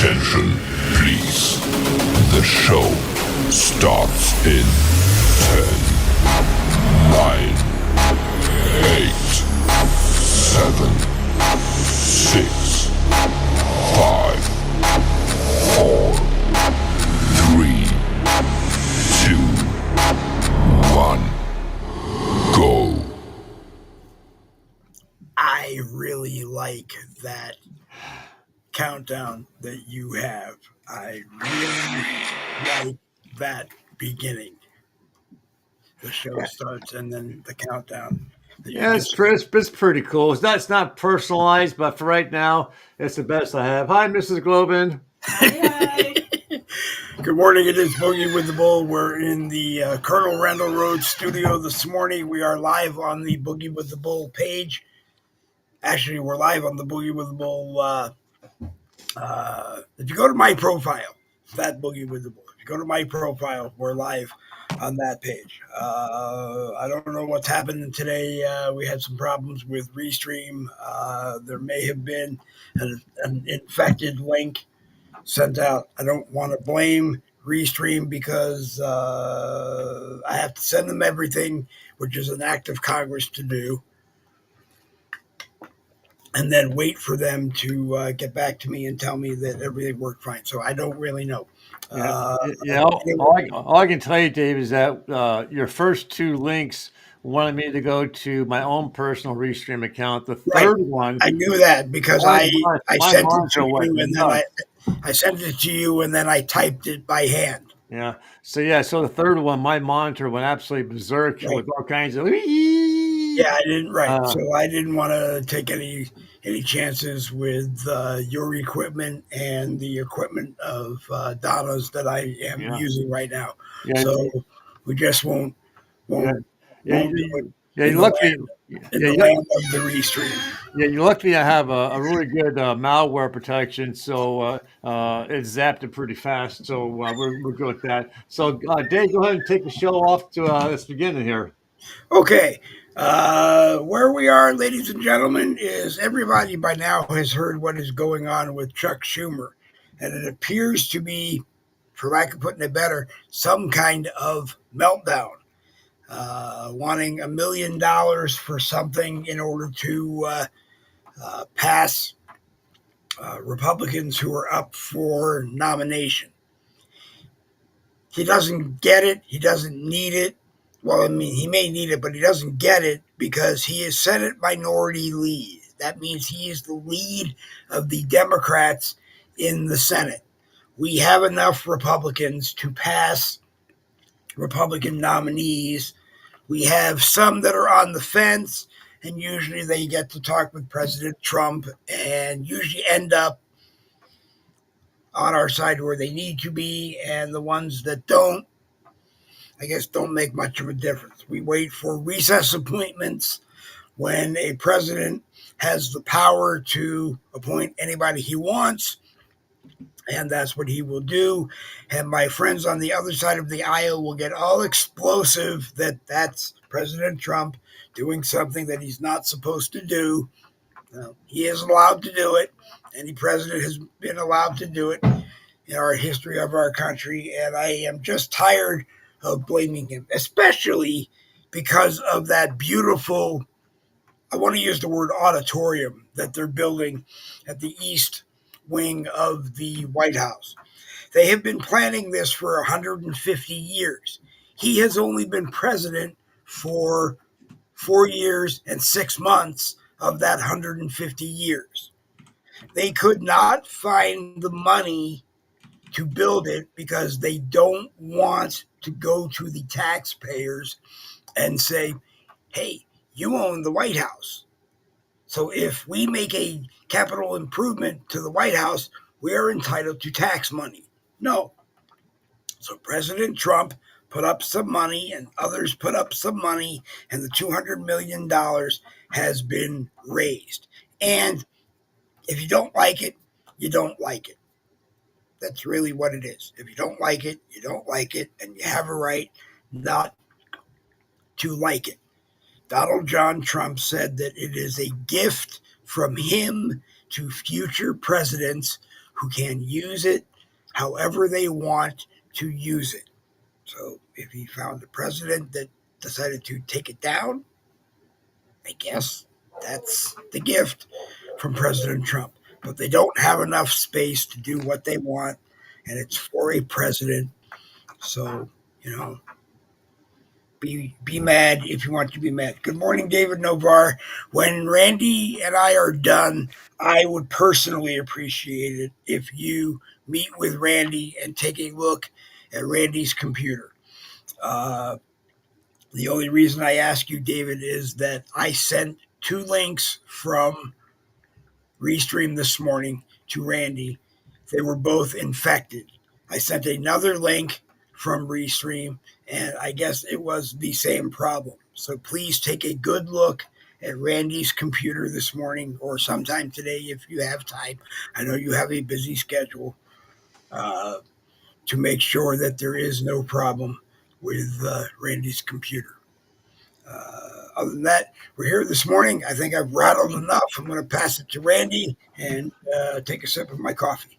Attention, please. The show starts in 10, 9, 8, 7, 6, 5, 4, 3, 2, 1, go. I really like that countdown that you have. I really like that beginning. The show starts and then the countdown. That you Yeah, it's pretty cool. It's not personalized, but for right now, it's the best I have. Hi, Mrs. Glovin. Hi. Good morning. It is Boogie with the Bull. We're in the Colonel Randall Rhodes studio this morning. We are live on the Boogie with the Bull page. Actually, we're live on the Boogie with the Bull. If you go to my profile, Fat Boogie with the Bull. If you go to my profile, we're live on that page. I don't know what's happening today. We had some problems with Restream. There may have been an infected link sent out. I don't want to blame Restream because I have to send them everything, which is an act of Congress to do, and then wait for them to get back to me and tell me that everything worked fine. So I don't really know. All I can tell you, Dave, is that your first two links wanted me to go to my own personal Restream account. The third one, I knew that because I sent it to you, and then I sent it to you, and then I typed it by hand. Yeah. So the third one, my monitor went absolutely berserk with all kinds of. Yeah, I didn't. Right. So I didn't want to take any chances with your equipment and the equipment of Donna's that I am using right now. Yeah, so we just won't do it. You luckily in the land of the Restream. Yeah, you luckily I have a really good malware protection, so it zapped it pretty fast. So we're good with that. So Dave, go ahead and take the show off to let's begin here. Okay. Where we are, ladies and gentlemen, is everybody by now has heard what is going on with Chuck Schumer. And it appears to be, for lack of putting it better, some kind of meltdown. Wanting $1 million for something in order to pass Republicans who are up for nomination. He doesn't get it. He doesn't need it. Well, I mean, he may need it, but he doesn't get it because he is Senate Minority Lead. That means he is the lead of the Democrats in the Senate. We have enough Republicans to pass Republican nominees. We have some that are on the fence, and usually they get to talk with President Trump and usually end up on our side where they need to be, and the ones that don't, I guess, don't make much of a difference. We wait for recess appointments when a president has the power to appoint anybody he wants, and that's what he will do. And my friends on the other side of the aisle will get all explosive that that's President Trump doing something that he's not supposed to do. He is allowed to do it. Any president has been allowed to do it in our history of our country, and I am just tired of blaming him, especially because of that beautiful, I want to use the word auditorium, that they're building at the east wing of the White House. They have been planning this for 150 years. He has only been president for 4 years and 6 months of that 150 years. They could not find the money to build it because they don't want to go to the taxpayers and say, hey, you own the White House. So if we make a capital improvement to the White House, we are entitled to tax money. No. So President Trump put up some money and others put up some money, and the $200 million has been raised. And if you don't like it, you don't like it. That's really what it is. If you don't like it, you don't like it, and you have a right not to like it. Donald John Trump said that it is a gift from him to future presidents who can use it however they want to use it. So if he found a president that decided to take it down, I guess that's the gift from President Trump. But they don't have enough space to do what they want, and it's for a president. So, you know, be mad if you want to be mad. Good morning, David Novar. When Randy and I are done, I would personally appreciate it if you meet with Randy and take a look at Randy's computer. Uh, the only reason I ask you, David, is that I sent two links from Restream this morning to Randy. They were both infected. I sent another link from Restream, and I guess it was the same problem. So please take a good look at Randy's computer this morning or sometime today if you have time. I know you have a busy schedule, to make sure that there is no problem with Randy's computer. Other than that, we're here this morning. I think I've rattled enough. I'm going to pass it to Randy and take a sip of my coffee.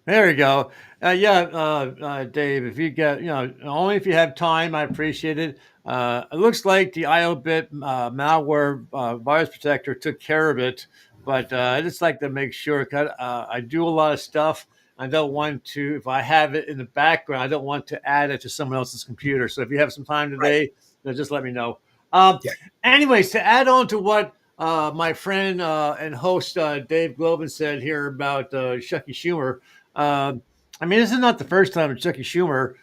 There you go. Dave, if you get, only if you have time, I appreciate it. It looks like the IOBIT malware virus protector took care of it, but I just like to make sure, 'cause, I do a lot of stuff. I don't want to, if I have it in the background, I don't want to add it to someone else's computer. So if you have some time Right. today, just let me know. Um, Yeah. Anyways, to add on to what my friend and host Dave Glovin said here about Chucky Schumer. I mean, this is not the first time that Chucky Schumer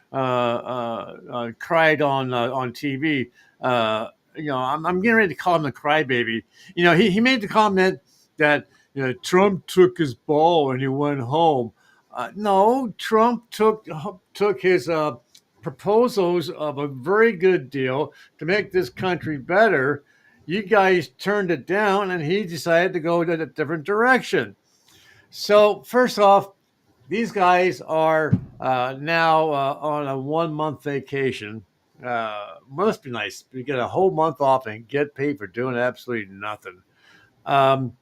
cried on TV. I'm getting ready to call him a crybaby. He made the comment that Trump took his ball and he went home. No, Trump took his proposals of a very good deal to make this country better. You guys turned it down, and he decided to go in a different direction. So first off, these guys are now on a 1 month vacation. Must be nice. You get a whole month off and get paid for doing absolutely nothing. Um,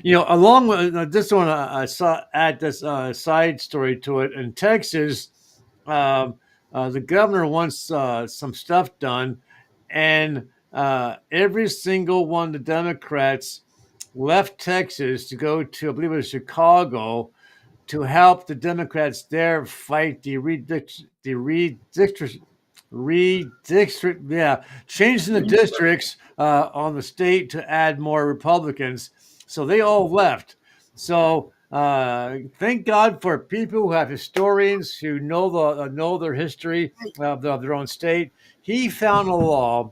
Along with this one, I saw add this side story to it. In Texas, the governor wants some stuff done, and every single one of the Democrats left Texas to go to, I believe it was Chicago, to help the Democrats there fight the changing the districts on the state to add more Republicans. So they all left. So thank God for people who have historians who know their history of their own state. He found a law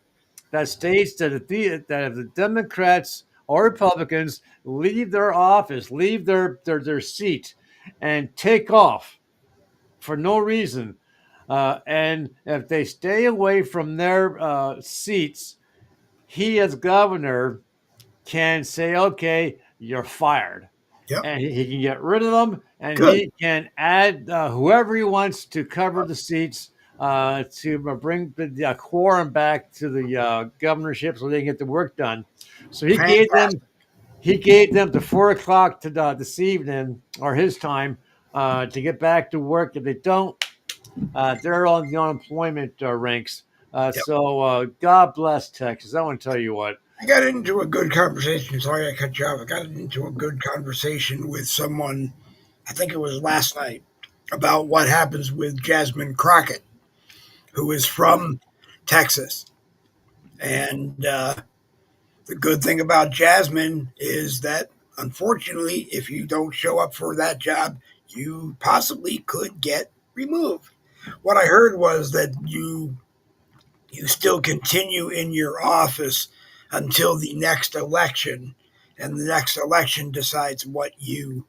that states that if the Democrats or Republicans leave their office, leave their seat, and take off for no reason, and if they stay away from their seats, he as governor can say, "Okay, you're fired." Yep. And he can get rid of them, and Good. he can add whoever he wants to cover the seats to bring the quorum back to the governorship so they can get the work done. So Fantastic. he gave them to 4 o'clock to this evening or his time to get back to work. If they don't, they're on the unemployment ranks. Yep. So God bless Texas. I want to tell you what. I got into a good conversation. Sorry I cut you off. I got into a good conversation with someone, I think it was last night, about what happens with Jasmine Crockett, who is from Texas. And the good thing about Jasmine is that, unfortunately, if you don't show up for that job, you possibly could get removed. What I heard was that you still continue in your office until the next election, and the next election decides what you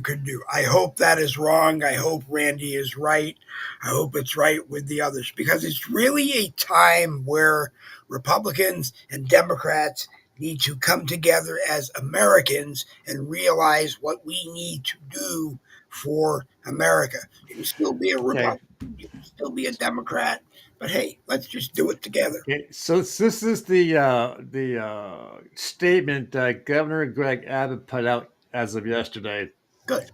could do. I hope that is wrong. I hope Randy is right. I hope it's right with the others, because it's really a time where Republicans and Democrats need to come together as Americans and realize what we need to do for America. You can still be a Okay. Republican, you can still be a Democrat, but hey, let's just do it together. Okay, so this is the statement that Governor Greg Abbott put out as of yesterday. Good.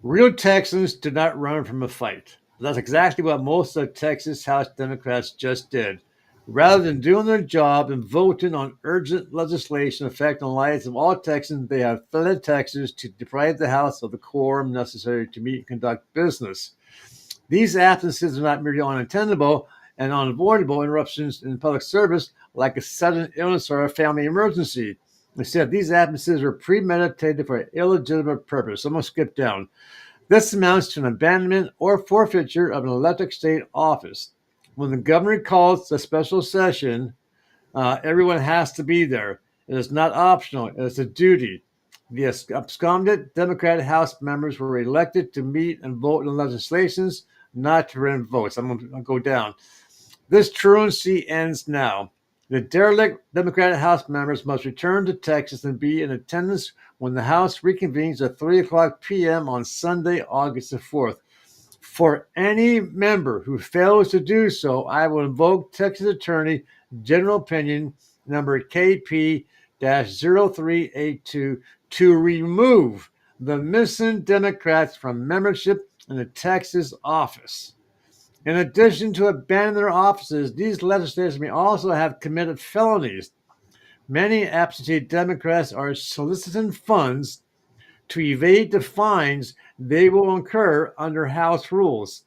Real Texans do not run from a fight. That's exactly what most of Texas House Democrats just did. Rather than doing their job and voting on urgent legislation affecting the lives of all Texans, they have fled Texas to deprive the House of the quorum necessary to meet and conduct business. These absences are not merely unintendable and unavoidable interruptions in public service like a sudden illness or a family emergency. Instead, these absences are premeditated for an illegitimate purpose. I'm going to skip down. This amounts to an abandonment or forfeiture of an elected state office. When the governor calls a special session, everyone has to be there. It is not optional, it is a duty. The absconded Democratic House members were elected to meet and vote on legislations, not to rent votes. I'm going to go down. This truancy ends now. The derelict Democratic House members must return to Texas and be in attendance when the House reconvenes at 3 o'clock p.m. on Sunday, August the 4th. For any member who fails to do so, I will invoke Texas Attorney General Opinion number KP 0382 to remove the missing Democrats from membership in the Texas office. In addition to abandoning their offices, these legislators may also have committed felonies. Many absentee Democrats are soliciting funds to evade the fines they will incur under House rules.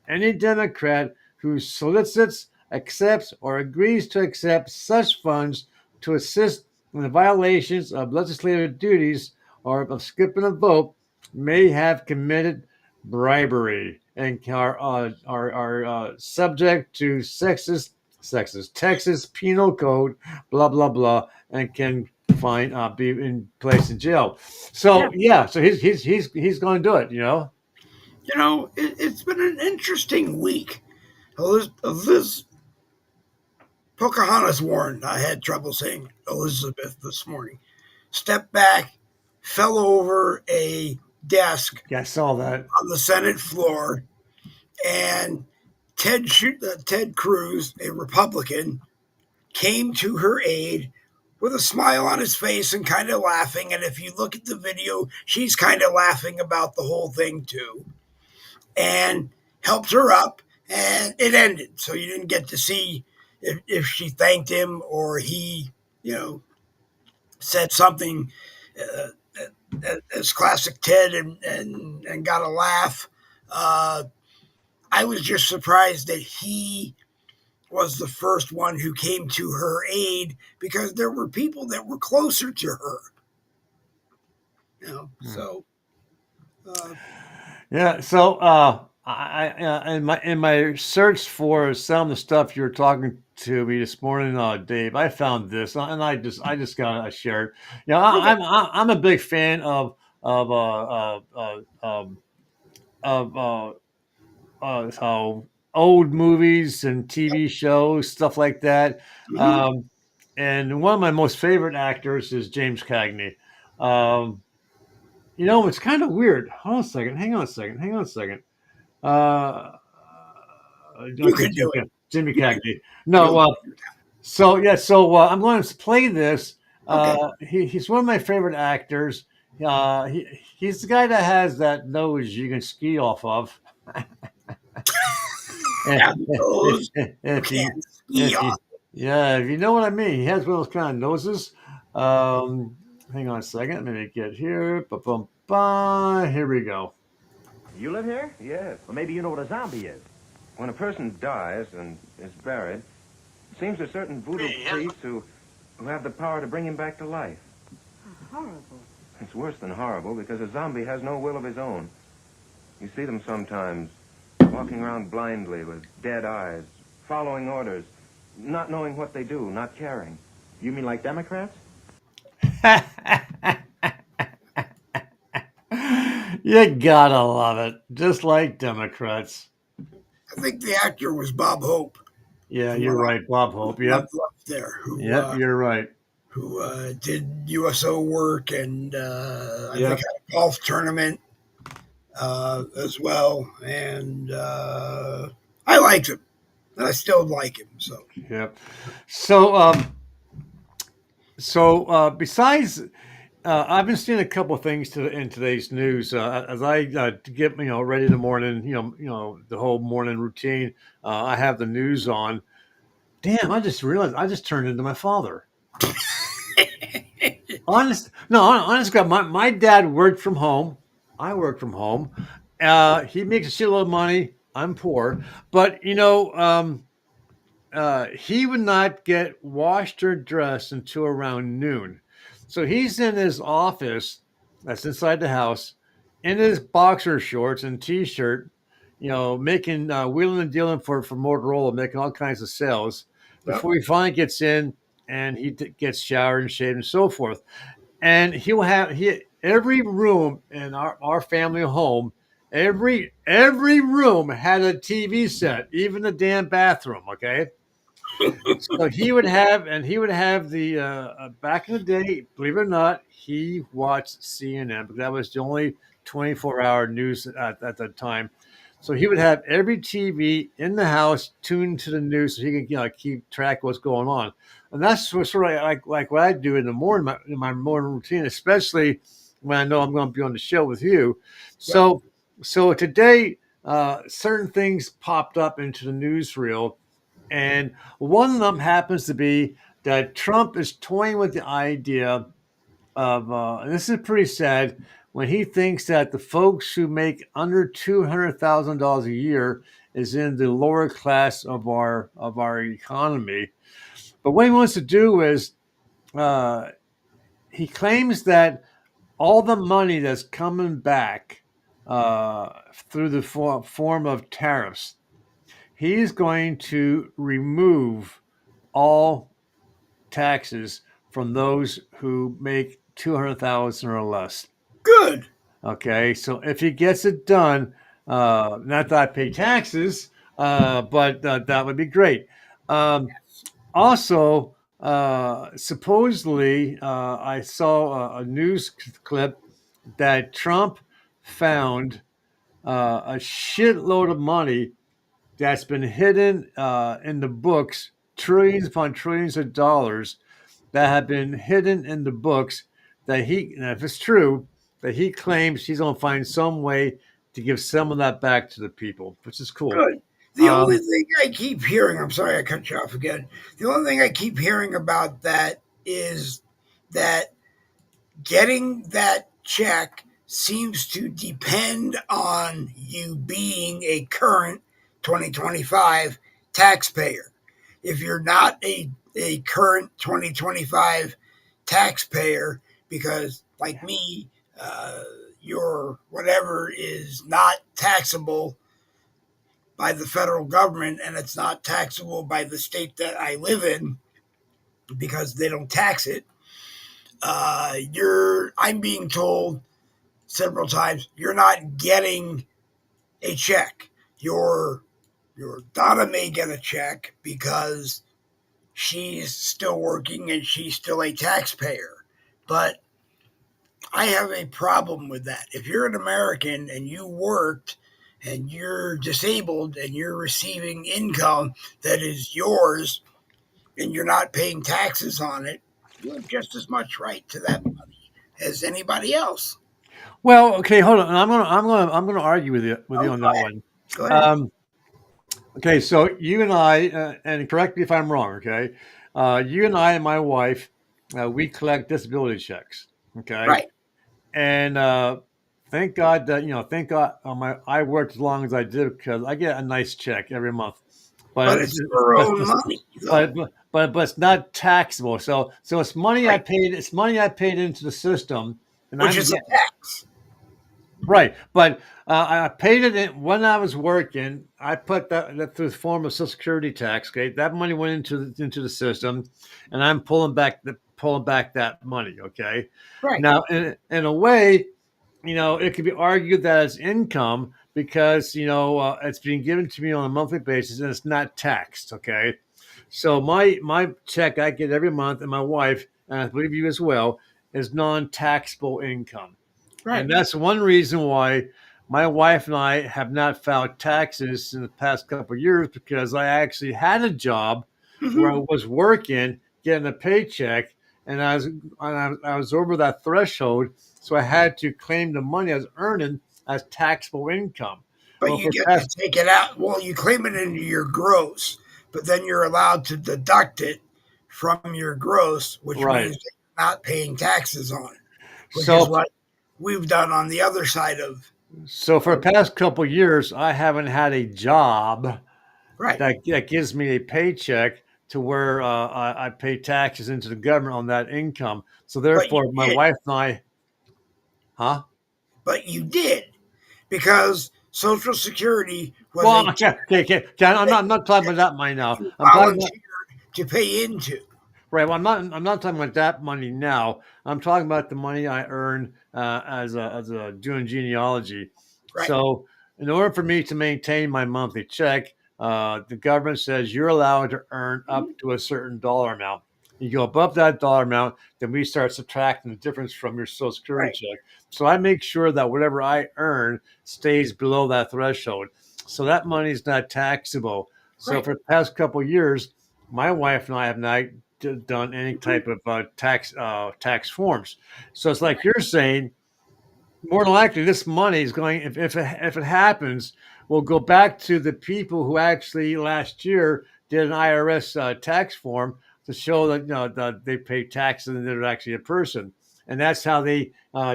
Any Democrat who solicits, accepts, or agrees to accept such funds to assist in the violations of legislative duties or of skipping a vote may have committed bribery and are subject to Texas Penal Code, blah blah blah, and can be in place in jail. So so he's going to do it. It's been an interesting week. Liz Pocahontas Warren, I had trouble saying Elizabeth this morning, stepped back, fell over a desk Yeah, I saw that. on the Senate floor, and Ted Cruz, a Republican, came to her aid with a smile on his face and kind of laughing. And if you look at the video, she's kind of laughing about the whole thing too, and helped her up, and it ended. So you didn't get to see if she thanked him or he, said something as classic Ted and got a laugh. I was just surprised that he was the first one who came to her aid because there were people that were closer to her. So. Yeah. So I in my search for some of the stuff you were talking to me this morning, Dave, I found this, and I just got shared. Yeah, I'm a big fan of how old movies and TV shows, stuff like that. And one of my most favorite actors is James Cagney. It's kind of weird. Hold on a second. Hang on a second. You can do it. Jimmy Cagney. No. So I'm going to play this. He's one of my favorite actors. He's the guy that has that nose you can ski off of. If you know what I mean. He has one of those kind of noses. Hang on a second. Let me get here. Here we go. You live here? Yes. Well, maybe you know what a zombie is. When a person dies and is buried, it seems there's certain voodoo priests who have the power to bring him back to life. Horrible. It's worse than horrible because a zombie has no will of his own. You see them sometimes walking around blindly with dead eyes, following orders, not knowing what they do, not caring. You mean like Democrats? You gotta love it. Just like Democrats. I think the actor was Bob Hope. Yeah, you're right, Bob Hope. Yep. There. You're right. Who did USO work and I think had a golf tournament as well. And I liked him. And I still like him. So. Yep. So besides I've been seeing a couple of things in today's news as I get ready in the morning. The whole morning routine. I have the news on. Damn! I just realized I just turned into my father. Honest, no, honest God, my dad worked from home. I work from home. He makes a shitload of money. I'm poor, but he would not get washed or dressed until around noon. So he's in his office, that's inside the house, in his boxer shorts and t-shirt, making wheeling and dealing for Motorola, making all kinds of sales Well, before he finally gets in and gets showered and shaved and so forth. And he'll have every room in our family home. Every room had a TV set, even the damn bathroom. Okay, so he would have the back in the day, believe it or not, he watched CNN because that was the only 24-hour news at the time. So he would have every TV in the house tuned to the news so he could keep track of what's going on. And that's sort of like what I do in the morning, in my morning routine, especially when I know I'm going to be on the show with you. well, So today, certain things popped up into the newsreel, and one of them happens to be that Trump is toying with the idea of, and this is pretty sad, when he thinks that the folks who make under $200,000 a year is in the lower class of our economy. But what he wants to do is, uh, he claims that all the money that's coming back through the form of tariffs, he's going to remove all taxes from those who make 200,000 or less. good. Okay, so if he gets it done, not that I pay taxes, but that would be great. Also, supposedly, I saw a news clip that Trump found a shitload of money that's been hidden in the books, trillions upon trillions of dollars that have been hidden in the books that and if it's true, that he claims he's going to find some way to give some of that back to the people, which is cool. Good. The only Um, thing I keep hearing, I'm sorry I cut you off again. The only thing I keep hearing about that is that getting that check seems to depend on you being a current 2025 taxpayer. If you're not a current 2025 taxpayer, because like me, your whatever is not taxable by the federal government and it's not taxable by the state that I live in because they don't tax it. I'm being told several times you're not getting a check. Your Donna may get a check because she's still working and she's still a taxpayer. But I have a problem with that. If you're an American and you worked and you're disabled and you're receiving income that is yours and you're not paying taxes on it, you have just as much right to that money as anybody else. well, okay, hold on. I'm gonna argue with you Oh, on go that ahead. one. Go ahead. Um, okay, so you and I, and correct me if I'm wrong. Okay, you and I and my wife, we collect disability checks. Okay, Right. and thank God that thank God I worked as long as I did because I get a nice check every month, But but it's your but own money, though. but it's not taxable. So it's money I Right. paid. It's money I paid into the system, and Which I'm is a getting tax. right. But I paid it in when I was working. I put that through the form of Social Security tax. Okay, that money went into the system, and I'm pulling back that money. Okay, Right. now in a way, it could be argued that it's income because it's being given to me on a monthly basis and it's not taxed. Okay, so my check I get every month, and my wife, and I believe you as well, is non-taxable income, Right. and that's one reason why my wife and I have not filed taxes in the past couple of years because I actually had a job where I Hmm. was working, getting a paycheck, and I was over that threshold, so I had to claim the money I was earning as taxable income. But Well, you for get to past take it out. Well, you claim it into your gross, but then you're allowed to deduct it from your gross, which right, means that you're not paying taxes on it, which is so what we've done on the other side of. so for the past couple years, I haven't had a job Right, that gives me a paycheck to where I pay taxes into the government on that income. So but you therefore, my did. wife and I, huh? But you did because Social Security was Well, a okay, okay, okay. Okay, that I'm not talking about that money now. you I'm talking about volunteered to pay into. right. Well, I'm not talking about that money now. I'm talking about the money I earn as a doing genealogy. Right, So, in order for me to maintain my monthly check, the government says you're allowed to earn up to a certain dollar amount. You go above that dollar amount, then we start subtracting the difference from your Social Security right, check. So I make sure that whatever I earn stays below that threshold. So that money is not taxable. So right. for the past couple of years, my wife and I have not done any type of tax forms. So it's like you're saying, more than likely, this money is going. If it happens, will go back to the people who actually last year did an IRS tax form to show that that they pay taxes and they're actually a person, and that's how they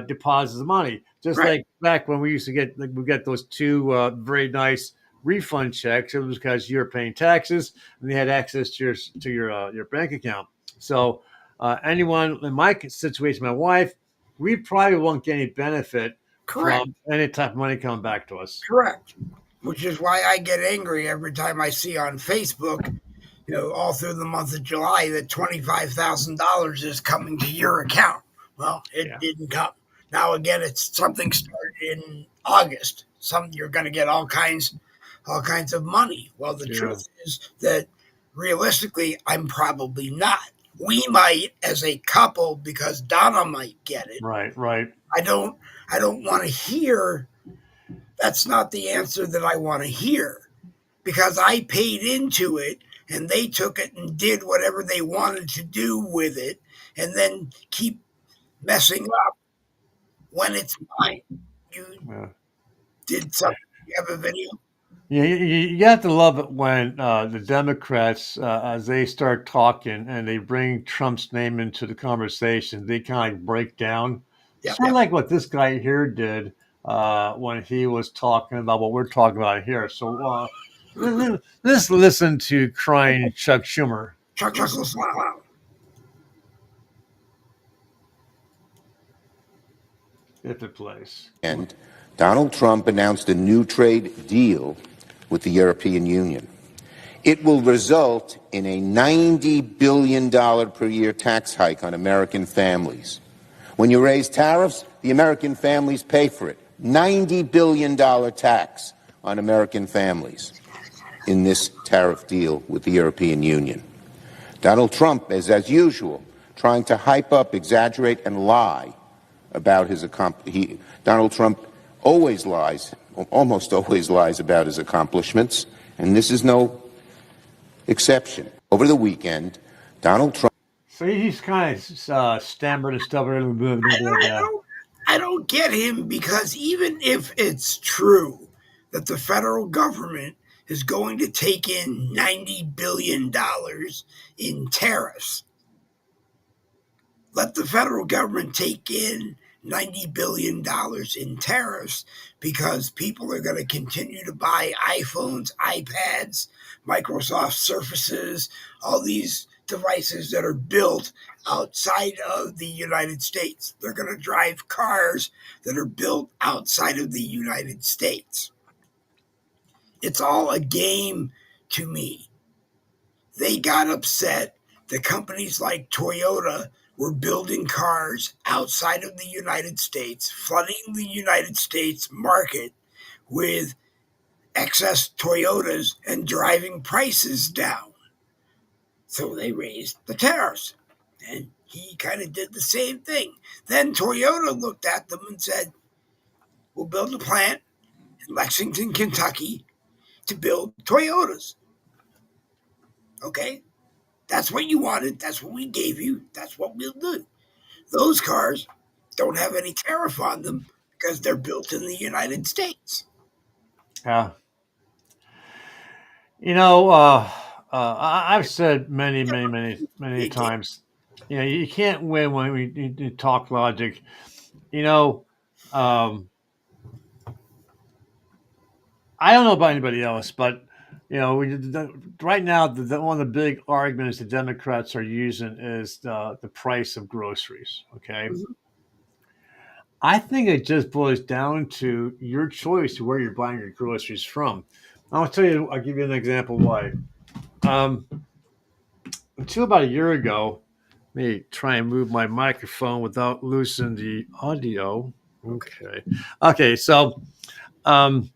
deposit the money. Just Right. like back when we used to get we get those two very nice refund checks, it was because you're paying taxes and they had access to your bank account. So anyone in my situation, my wife, we probably won't get any benefit Correct. from any type of money coming back to us. Correct. Which is why I get angry every time I see on Facebook, all through the month of July that $25,000 is coming to your account. Well, it Yeah, didn't come. Now again, it's something started in August. You're going to get all kinds of money. Well, the yeah, truth is that realistically, I'm probably not. We might as a couple because Donna might get it. right, right, I don't. I don't want to hear. That's not the answer that I want to hear because I paid into it and they took it and did whatever they wanted to do with it and then keep messing up when it's mine. You yeah. did something. You have a video? Yeah, you have to love it when the Democrats, as they start talking and they bring Trump's name into the conversation, they kind of break down, Yep. sort of like what this guy here did when he was talking about what we're talking about here. So let's listen to crying Chuck Schumer, Chuck Chuckles. if it plays. And Donald Trump announced a new trade deal with the European Union. It will result in a $90 billion per year tax hike on American families. When you raise tariffs, the American families pay for it. $90 billion tax on American families in this tariff deal with the European Union. Donald Trump is, as usual, trying to hype up, exaggerate, and lie about his accomplishments. Donald Trump always lies, almost always lies about his accomplishments, and this is no exception. Over the weekend, Donald Trump. So he's kind of stammered and stubborn. Blah, blah, blah, blah. I don't get him because even if it's true that the federal government is going to take in $90 billion in tariffs, let the federal government take in $90 billion in tariffs because people are going to continue to buy iPhones, iPads, Microsoft Surfaces, all these devices that are built outside of the United States. They're going to drive cars that are built outside of the United States. It's all a game to me. They got upset that companies like Toyota were building cars outside of the United States, flooding the United States market with excess Toyotas and driving prices down. So they raised the tariffs. And he kind of did the same thing. Then Toyota looked at them and said, we'll build a plant in Lexington, Kentucky to build Toyotas. Okay, That's what you wanted. That's what we gave you. That's what we'll do. Those cars don't have any tariff on them because they're built in the United States. Yeah. I've said many times, you can't win when you talk logic. You know, um, I don't know about anybody else, but right now, one of the big arguments the Democrats are using is the price of groceries. Okay, Mhm. I think it just boils down to your choice where you're buying your groceries from. I'll tell you. I'll give you an example why. Um, until about a year ago, let me try and move my microphone without losing the audio. Okay. Okay. So, um,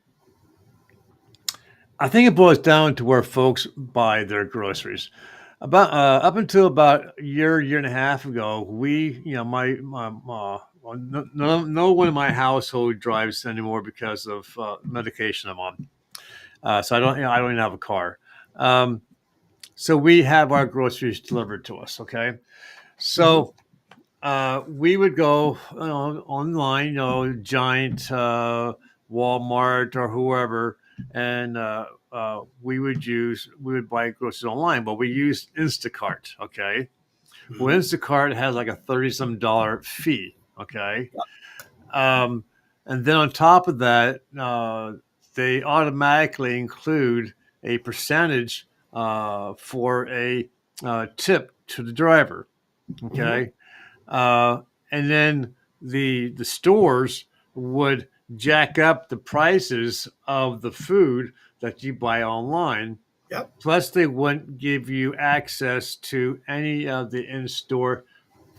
I think it boils down to where folks buy their groceries. About up until about a year and a half ago, well, no one in my household drives anymore because of medication I'm on. So I don't even have a car. Um, so we have our groceries delivered to us. Okay, Mhm. so we would go online, Giant, Walmart, or whoever, and we would buy groceries online, but we used Instacart. Okay, well, Mhm. Instacart has like a 30 some dollar fee. Okay, um, and then on top of that, they automatically include a percentage for a tip to the driver. Mhm. Okay, uh, and then the stores would jack up the prices of the food that you buy online. Yep. Plus, they wouldn't give you access to any of the in-store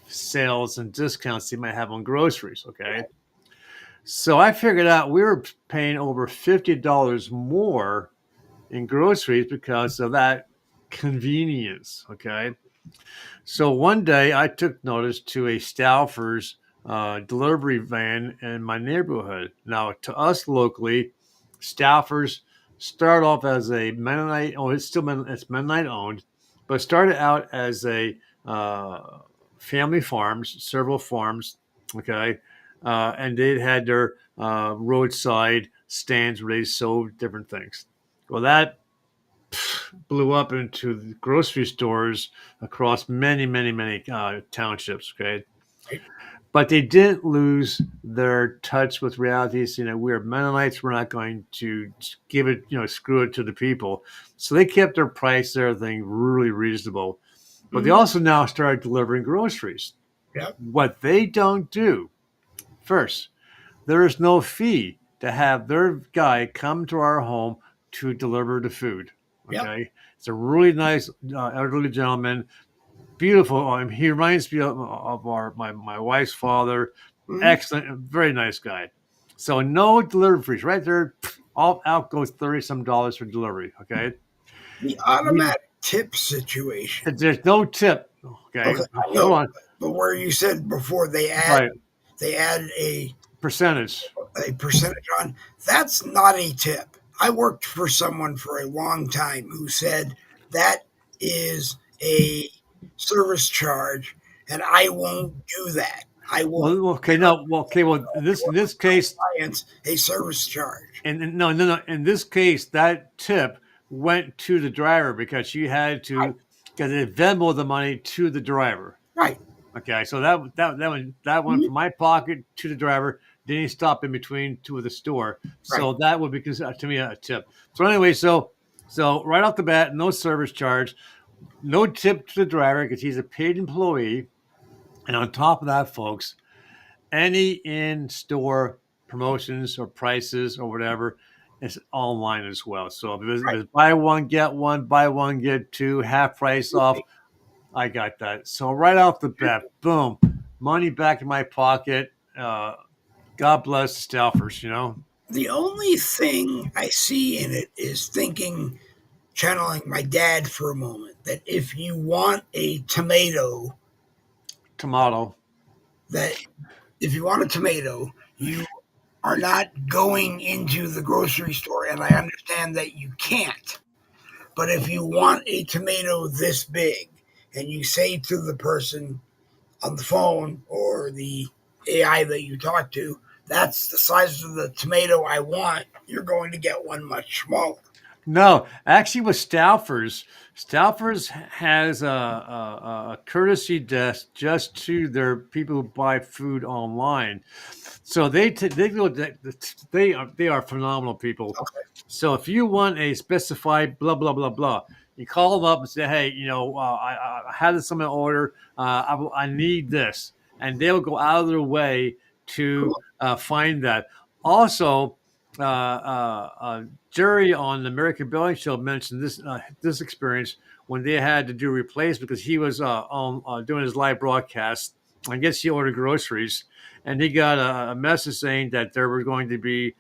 sales and discounts you might have on groceries. Okay, so I figured out we were paying over $50 more in groceries because of that convenience. Okay, so one day I took notice to a Stouffer's delivery van in my neighborhood. Now, to us locally, Stouffer's started off as a Mennonite. Oh, it's Mennonite owned, but it started out as a family farms, several farms. Okay, and they had their roadside stands where they sold different things. Well, that blew up into the grocery stores across many townships. Okay, Right. but they didn't lose their touch with realities. We're Mennonites. We're not going to give it, screw it to the people. So they kept their price, everything really reasonable. But they Mhm. also now started delivering groceries. Yep. What they don't do, first, there is no fee to have their guy come to our home to deliver the food. Yep. Okay, it's a really nice elderly gentleman, beautiful. He reminds me of my wife's father. Mhm. Excellent, very nice guy. So no delivery fees, right there. All out goes 30 some dollars for delivery. Okay, The automatic tip situation. there's no tip. Okay, Okay, I hold know, on. but where you said before Right, they add percentage. a percentage on, that's not a tip. I worked for someone for a long time who said that is a service charge, and I won't do that. I won't Well, okay, no, well, okay, well, in this case, clients a service charge. and no. In this case, that tip went to the driver because she had Right. to get a Venmo the money to the driver. Right. Okay, so that went Mhm. from my pocket to the driver. Didn't stop in between to the store. Right. So that would be considered to me a tip. So anyway, so right off the bat, no service charge, no tip to the driver because he's a paid employee. And on top of that, folks, any in-store promotions or prices or whatever is online as well. So if Right. it's buy one get two, half price off, I got that. So right off the bat, boom, money back in my pocket. God bless the Staffers. The only thing I see in it is thinking, channeling my dad for a moment, that if you want a tomato, Tomato. that if you want a tomato, you are not going into the grocery store, and I understand that you can't. But if you want a tomato this big, and you say to the person on the phone or the AI that you talk to, that's the size of the tomato I want, you're going to get one much smaller. No, actually, with Stouffer's has a courtesy desk just to their people who buy food online. So they are phenomenal people. Okay. So if you want a specified blah blah blah blah, you call them up and say, hey, I had this on my order. I need this, and they'll go out of their way to Cool. find that. Also, Jerry on the American Billing Show mentioned this experience when they had to do replacement because he was doing his live broadcast. I guess he ordered groceries, and he got a message saying that there were going to be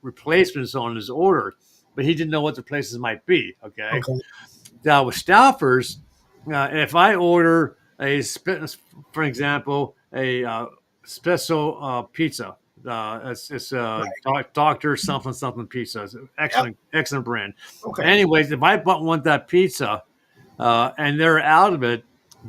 replacements on his order, but he didn't know what the places might be. Okay. Okay. Now with Stouffer's, if I order for example, a special pizza, it's Doctor something something pizza. It's excellent brand. Okay. Anyways, if I want that pizza and they're out of it,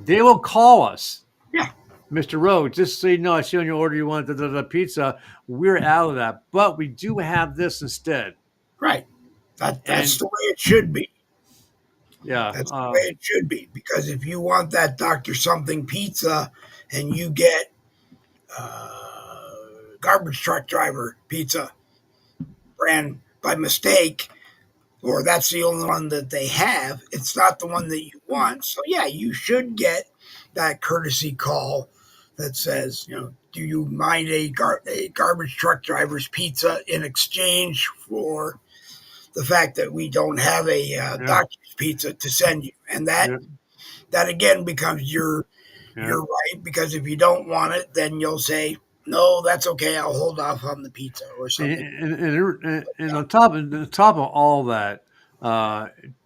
they will call us. Yeah. Mr. Rhodes, just so you know, I see on your order you want the pizza. We're out of that, but we do have this instead. Right. That's the way it should be. Yeah, That's the way it should be. Because if you want that Dr. Something pizza and you get garbage truck driver pizza brand by mistake, or that's the only one that they have, it's not the one that you want. So, yeah, you should get that courtesy call that says, do you mind a garbage truck driver's pizza in exchange for the fact that we don't have a doctor's pizza to send you? And that again becomes your right, because if you don't want it, then you'll say, no, that's okay, I'll hold off on the pizza or something. And on top of all that,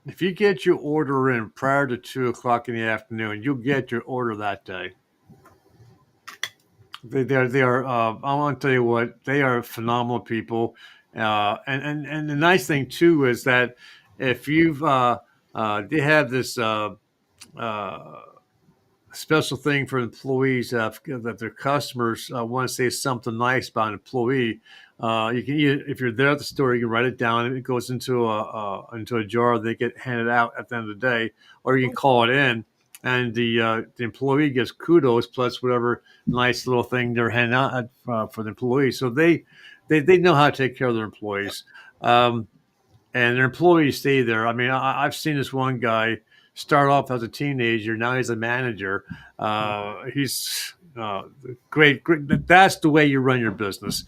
if you get your order in prior to 2:00 in the afternoon, you'll get your order that day. They are. I want to tell you what, they are phenomenal people, and the nice thing too is that if you've they have this special thing for employees that their customers want to say something nice about an employee. You can if you're there at the store, you can write it down, and it goes into a jar. They get handed out at the end of the day, or you can call it in, and the employee gets kudos plus whatever nice little thing they're handing out for the employee. So they know how to take care of their employees, and their employees stay there. I mean, I've seen this one guy start off as a teenager. Now he's a manager. He's great. That's the way you run your business.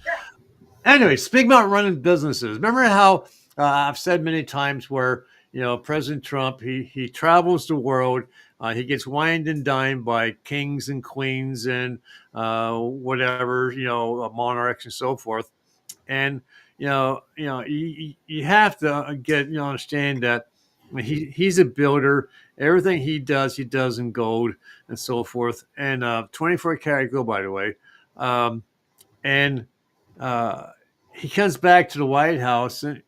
Anyway, speaking about running businesses, remember how I've said many times where President Trump he travels the world. He gets wined and dined by kings and queens and whatever monarchs and so forth. And you have to understand that he's a builder. Everything he does in gold and so forth, and 24 karat gold, by the way. And he comes back to the White House, and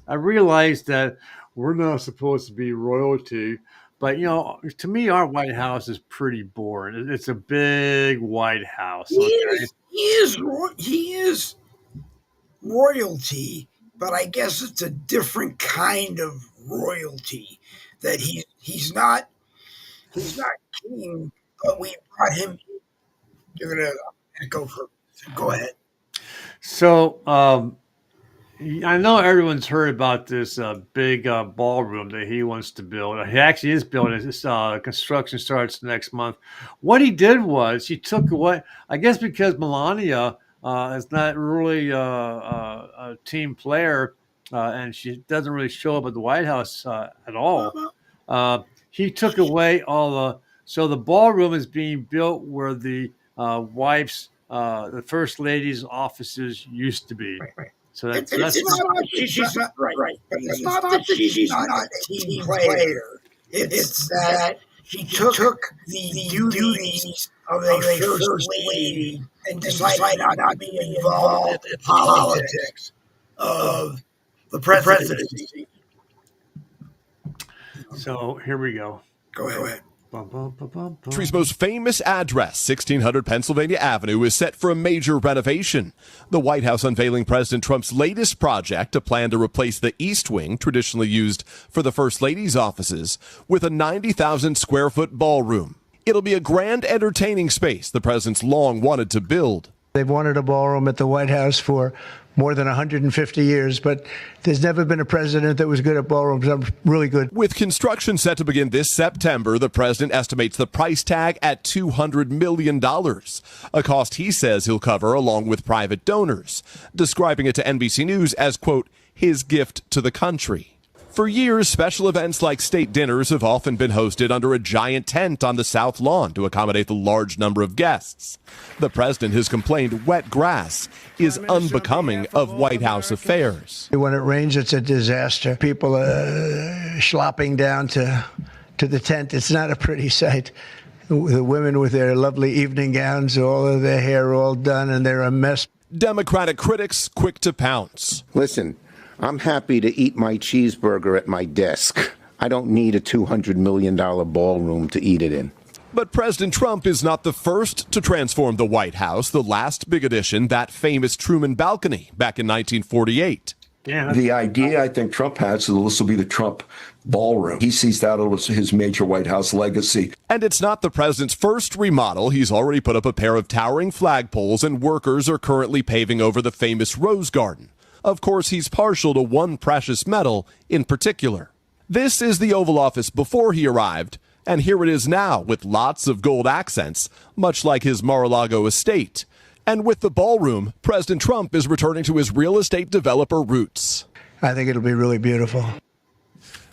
I realized that we're not supposed to be royalty, but to me, our White House is pretty boring. It's a big White House. Okay? He is royalty, but I guess it's a different kind of royalty. That he's not king, but we brought him. You're gonna echo for. Go ahead. So I know everyone's heard about this big ballroom that he wants to build. He actually is building. This construction starts next month. What he did was he took away. I guess because Melania is not really a team player, and she doesn't really show up at the White House at all. He took away all the. So the ballroom is being built where the wife's, the first lady's offices used to be. Right. So It's not she's not right. But it's not that she's not a team player. It's that she took the duties of a first lady and decided not to be involved in the politics of the presidency. So here we go. Go ahead. Country's most famous address, 1600 Pennsylvania Avenue, is set for a major renovation. The White House unveiling President Trump's latest project, a plan to replace the East Wing, traditionally used for the First Lady's offices, with a 90,000 square foot ballroom. It'll be a grand entertaining space the president's long wanted to build. They've wanted a ballroom at the White House for more than 150 years, but there's never been a president that was good at ballrooms. I'm really good. With construction set to begin this September, the president estimates the price tag at $200 million, a cost he says he'll cover along with private donors, describing it to NBC News as, quote, his gift to the country. For years, special events like state dinners have often been hosted under a giant tent on the South Lawn to accommodate the large number of guests. The president has complained wet grass is unbecoming of White House affairs. When it rains, it's a disaster. People are slopping down to the tent. It's not a pretty sight. The women with their lovely evening gowns, all of their hair all done, and they're a mess. Democratic critics quick to pounce. Listen, I'm happy to eat my cheeseburger at my desk. I don't need a $200 million ballroom to eat it in. But President Trump is not the first to transform the White House. The last big addition, that famous Truman balcony back in 1948. Yeah. The idea I think Trump has is this will be the Trump ballroom. He sees that as his major White House legacy. And it's not the president's first remodel. He's already put up a pair of towering flagpoles, and workers are currently paving over the famous Rose Garden. Of course, he's partial to one precious metal in particular. This is the Oval Office before he arrived, and here it is now with lots of gold accents, much like his Mar-a-Lago estate. And with the ballroom, President Trump is returning to his real estate developer roots. I think it'll be really beautiful.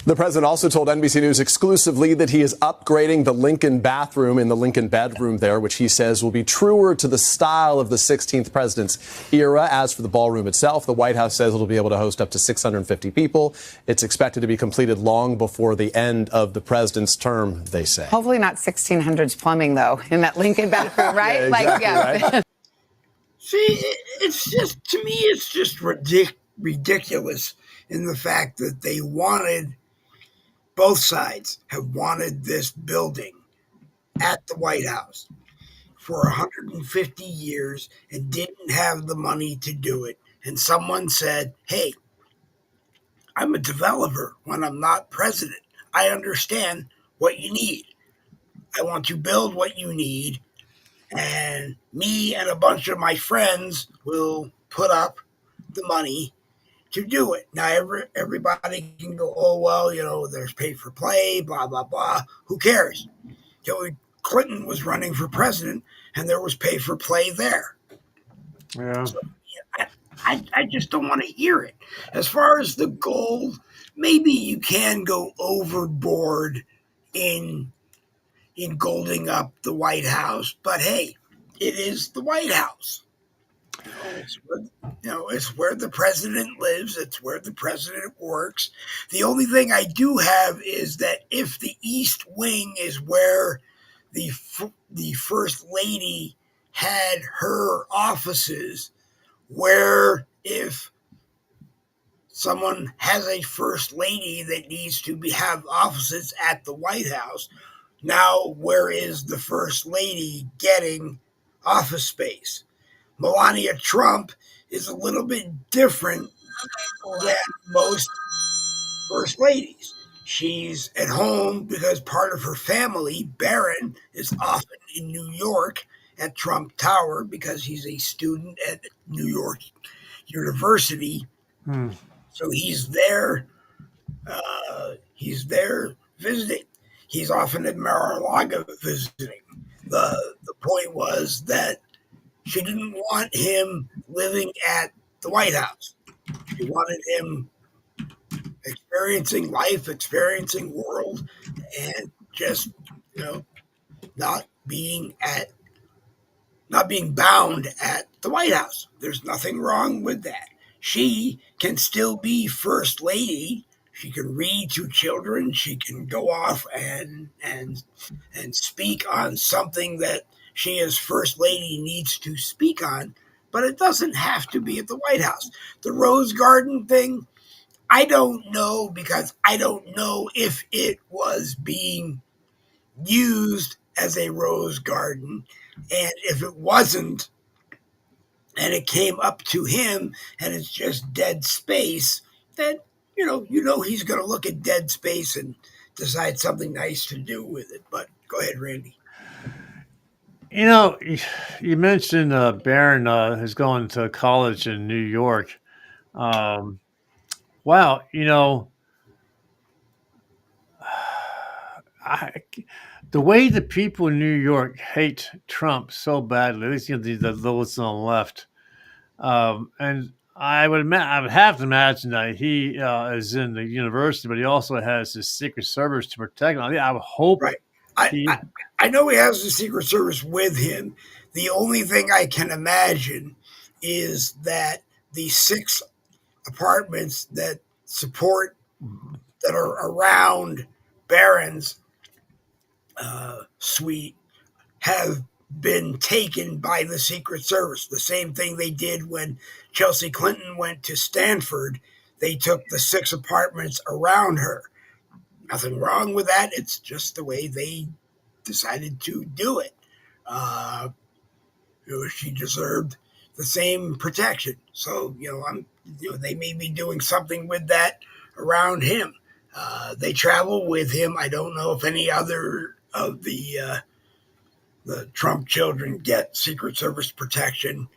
The president also told NBC News exclusively that he is upgrading the Lincoln bathroom in the Lincoln bedroom there, which he says will be truer to the style of the 16th president's era. As for the ballroom itself, the White House says it'll be able to host up to 650 people. It's expected to be completed long before the end of the president's term, they say. Hopefully not 1600s plumbing, though, in that Lincoln bathroom, right? Right? See, it's just, to me, it's just ridiculous in the fact that they wanted, both sides have wanted this building at the White House for 150 years and didn't have the money to do it. And someone said, hey, I'm a developer when I'm not president. I understand what you need. I want to build what you need. And me and a bunch of my friends will put up the money to do it. Now, everybody can go, oh, well, there's pay for play, blah, blah, blah. Who cares? Hillary Clinton was running for president, and there was pay for play there. Yeah. So, I just don't want to hear it. As far as the gold, maybe you can go overboard in golding up the White House, but hey, it is the White House. It's where the president lives. It's where the president works. The only thing I do have is that if the East Wing is where the First Lady had her offices, where if someone has a First Lady that needs to have offices at the White House, now where is the First Lady getting office space? Melania Trump is a little bit different than most First Ladies. She's at home because part of her family, Barron, is often in New York at Trump Tower because he's a student at New York University. So he's there. He's there visiting. He's often at Mar-a-Lago visiting. The point was that she didn't want him living at the White House. She wanted him experiencing life, experiencing world, and just, not being bound at the White House. There's nothing wrong with that. She can still be First Lady. She can read to children. She can go off and speak on something that she as First Lady needs to speak on, but it doesn't have to be at the White House. The Rose Garden thing, I don't know because I don't know if it was being used as a rose garden, and if it wasn't, and it came up to him, and it's just dead space, then he's going to look at dead space and decide something nice to do with it. But go ahead, Randy. You mentioned Barron is going to college in New York. Um, wow, I, the way the people in New York hate Trump so badly, at least those on the left, and I would have to imagine that he is in the university, but he also has his Secret Service to protect him. I would hope Right. I, he. I I know he has the Secret Service with him. The only thing I can imagine is that the 6 apartments that are around Barron's suite have been taken by the Secret Service. The same thing they did when Chelsea Clinton went to Stanford. They took the 6 apartments around her. Nothing wrong with that. It's just the way they decided to do it. Uh, she deserved the same protection. So, they may be doing something with that around him. They travel with him. I don't know if any other of the Trump children get Secret Service protection.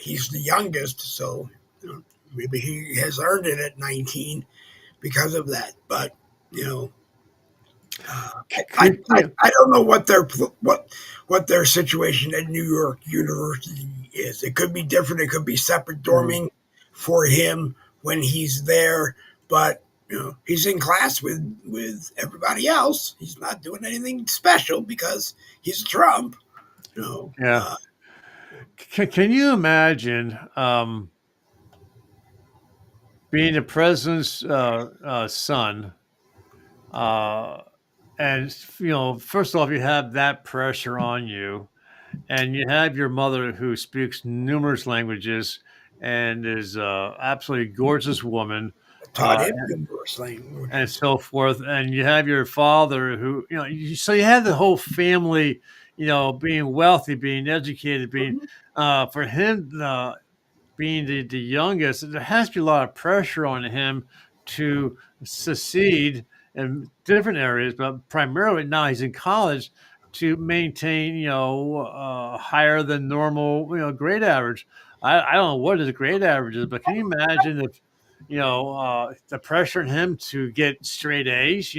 He's the youngest, so maybe he has earned it at 19 because of that. But you know, I don't know what their situation at New York University is. It could be different. It could be separate dorming for him when he's there. But he's in class with everybody else. He's not doing anything special because he's Trump. Yeah. Can you imagine being the president's son? And first off, you have that pressure on you, and you have your mother who speaks numerous languages and is absolutely gorgeous woman, Taught uh, him numerous languages. and so forth. And you have your father who, so you have the whole family, being wealthy, being educated, being for him being the youngest, there has to be a lot of pressure on him to succeed in different areas, but primarily now he's in college to maintain, higher than normal, grade average. I don't know what his grade average is, but can you imagine if, the pressure on him to get straight A's,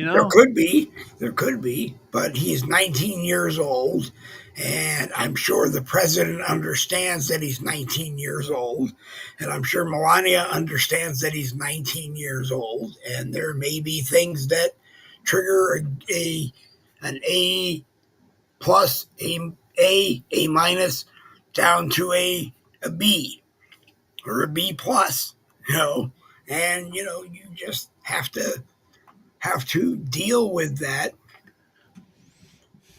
There could be, but he's 19 years old, and I'm sure the president understands that he's 19 years old, and I'm sure Melania understands that he's 19 years old, and there may be things that trigger an A plus, A minus, down to a B or a B plus, and you just have to deal with that.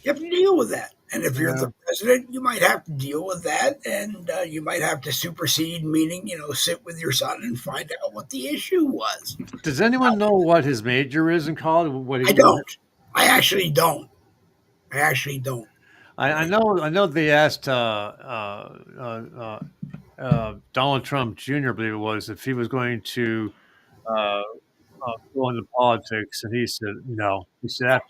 You have to deal with that. And if you're Yeah. the president, you might have to deal with that. And you might have to supersede, meaning, sit with your son and find out what the issue was. Does anyone know what his major is in college? I don't. I actually don't. I know they asked Donald Trump Jr., I believe it was, if he was going to uh, go into politics, and he said no. He said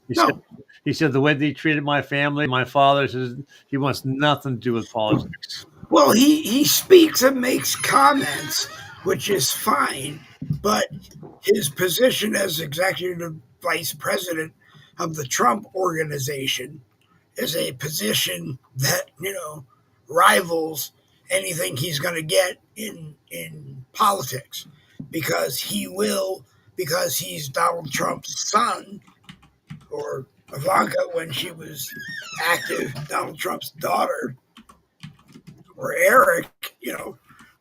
No. he said the way they treated my family, my father says he wants nothing to do with politics. Well, he speaks and makes comments, which is fine, but his position as executive vice president of the Trump organization is a position that rivals anything he's going to get in politics, because he's Donald Trump's son, or Ivanka when she was active, Donald Trump's daughter, or Eric.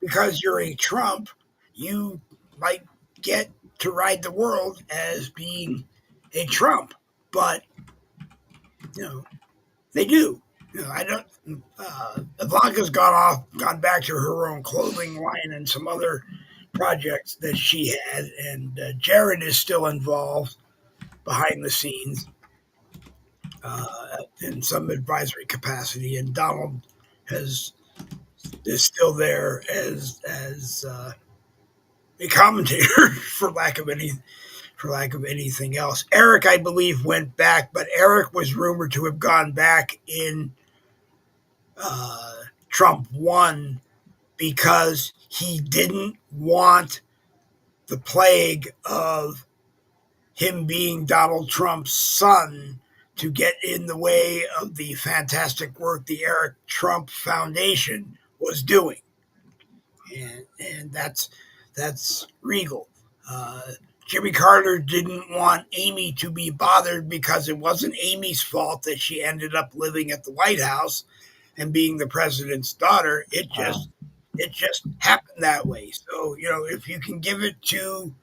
Because you're a Trump, you might get to ride the world as being a Trump, but they do. I don't. Ivanka's gone back to her own clothing line and some other projects that she had, and Jared is still involved behind the scenes in some advisory capacity, and Donald has is still there as a commentator for lack of anything else. Eric, I believe, went back, but Eric was rumored to have gone back in Trump won because he didn't want the plague of him being Donald Trump's son to get in the way of the fantastic work the Eric Trump Foundation was doing. And that's regal. Jimmy Carter didn't want Amy to be bothered because it wasn't Amy's fault that she ended up living at the White House and being the president's daughter. It just happened that way. So, if you can give it to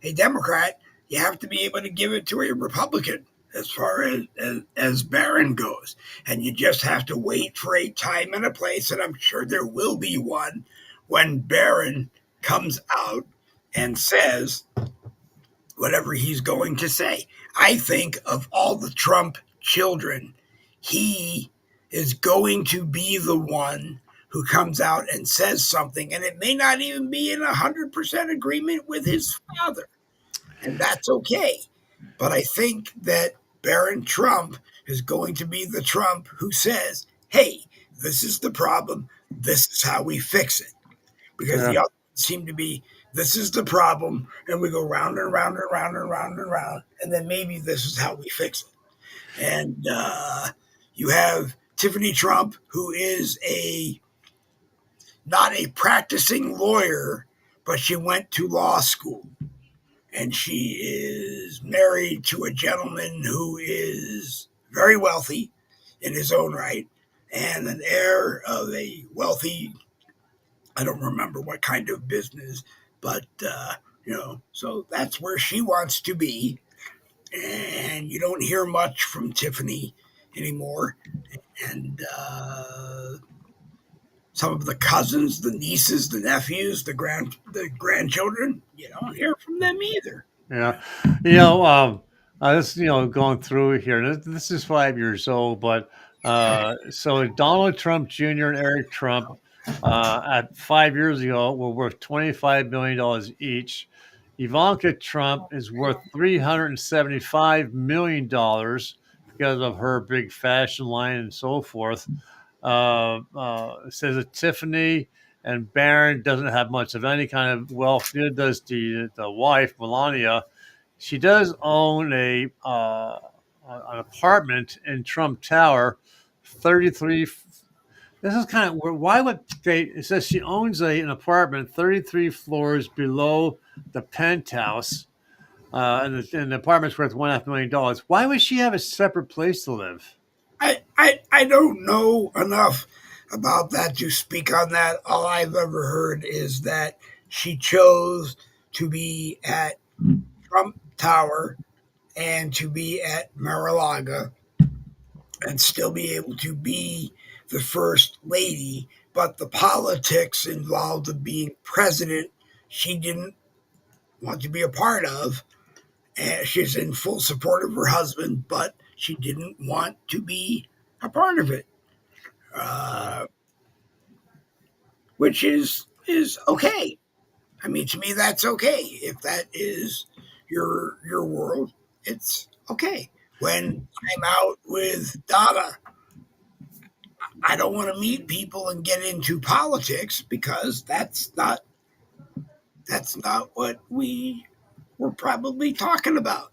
a Democrat, you have to be able to give it to a Republican as far as Barron goes. And you just have to wait for a time and a place, and I'm sure there will be one when Barron comes out and says whatever he's going to say. I think of all the Trump children, he is going to be the one who comes out and says something, and it may not even be in 100% agreement with his father, and that's okay. But I think that Barron Trump is going to be the Trump who says, hey, this is the problem, this is how we fix it. Because the others seem to be, this is the problem, and we go round and round and round and round and round, and then maybe this is how we fix it. And you have Tiffany Trump, who is not a practicing lawyer, but she went to law school. And she is married to a gentleman who is very wealthy in his own right and an heir of a wealthy, I don't remember what kind of business, but, so that's where she wants to be. And you don't hear much from Tiffany anymore. And some of the cousins, the nieces, the nephews, the grandchildren, you don't hear from them either. Yeah. This, going through here, this is 5 years old, but so Donald Trump Jr. and Eric Trump at 5 years ago were worth $25 million each. Ivanka Trump is worth $375 million because of her big fashion line and so forth. It says that Tiffany and Barron doesn't have much of any kind of wealth. Neither does the wife, Melania. She does own an apartment in Trump Tower, 33. This is kind of weird. Why would they? It says she owns an apartment 33 floors below the penthouse, and the apartment's worth $1.5 million. Why would she have a separate place to live? I don't know enough about that to speak on that. All I've ever heard is that she chose to be at Trump Tower and to be at Mar-a-Lago and still be able to be the first lady. But the politics involved of being president, she didn't want to be a part of. And she's in full support of her husband, but she didn't want to be a part of it, which is okay. I mean, to me, that's okay. If that is your world, it's okay. When I'm out with Donna, I don't want to meet people and get into politics because that's not what we were probably talking about.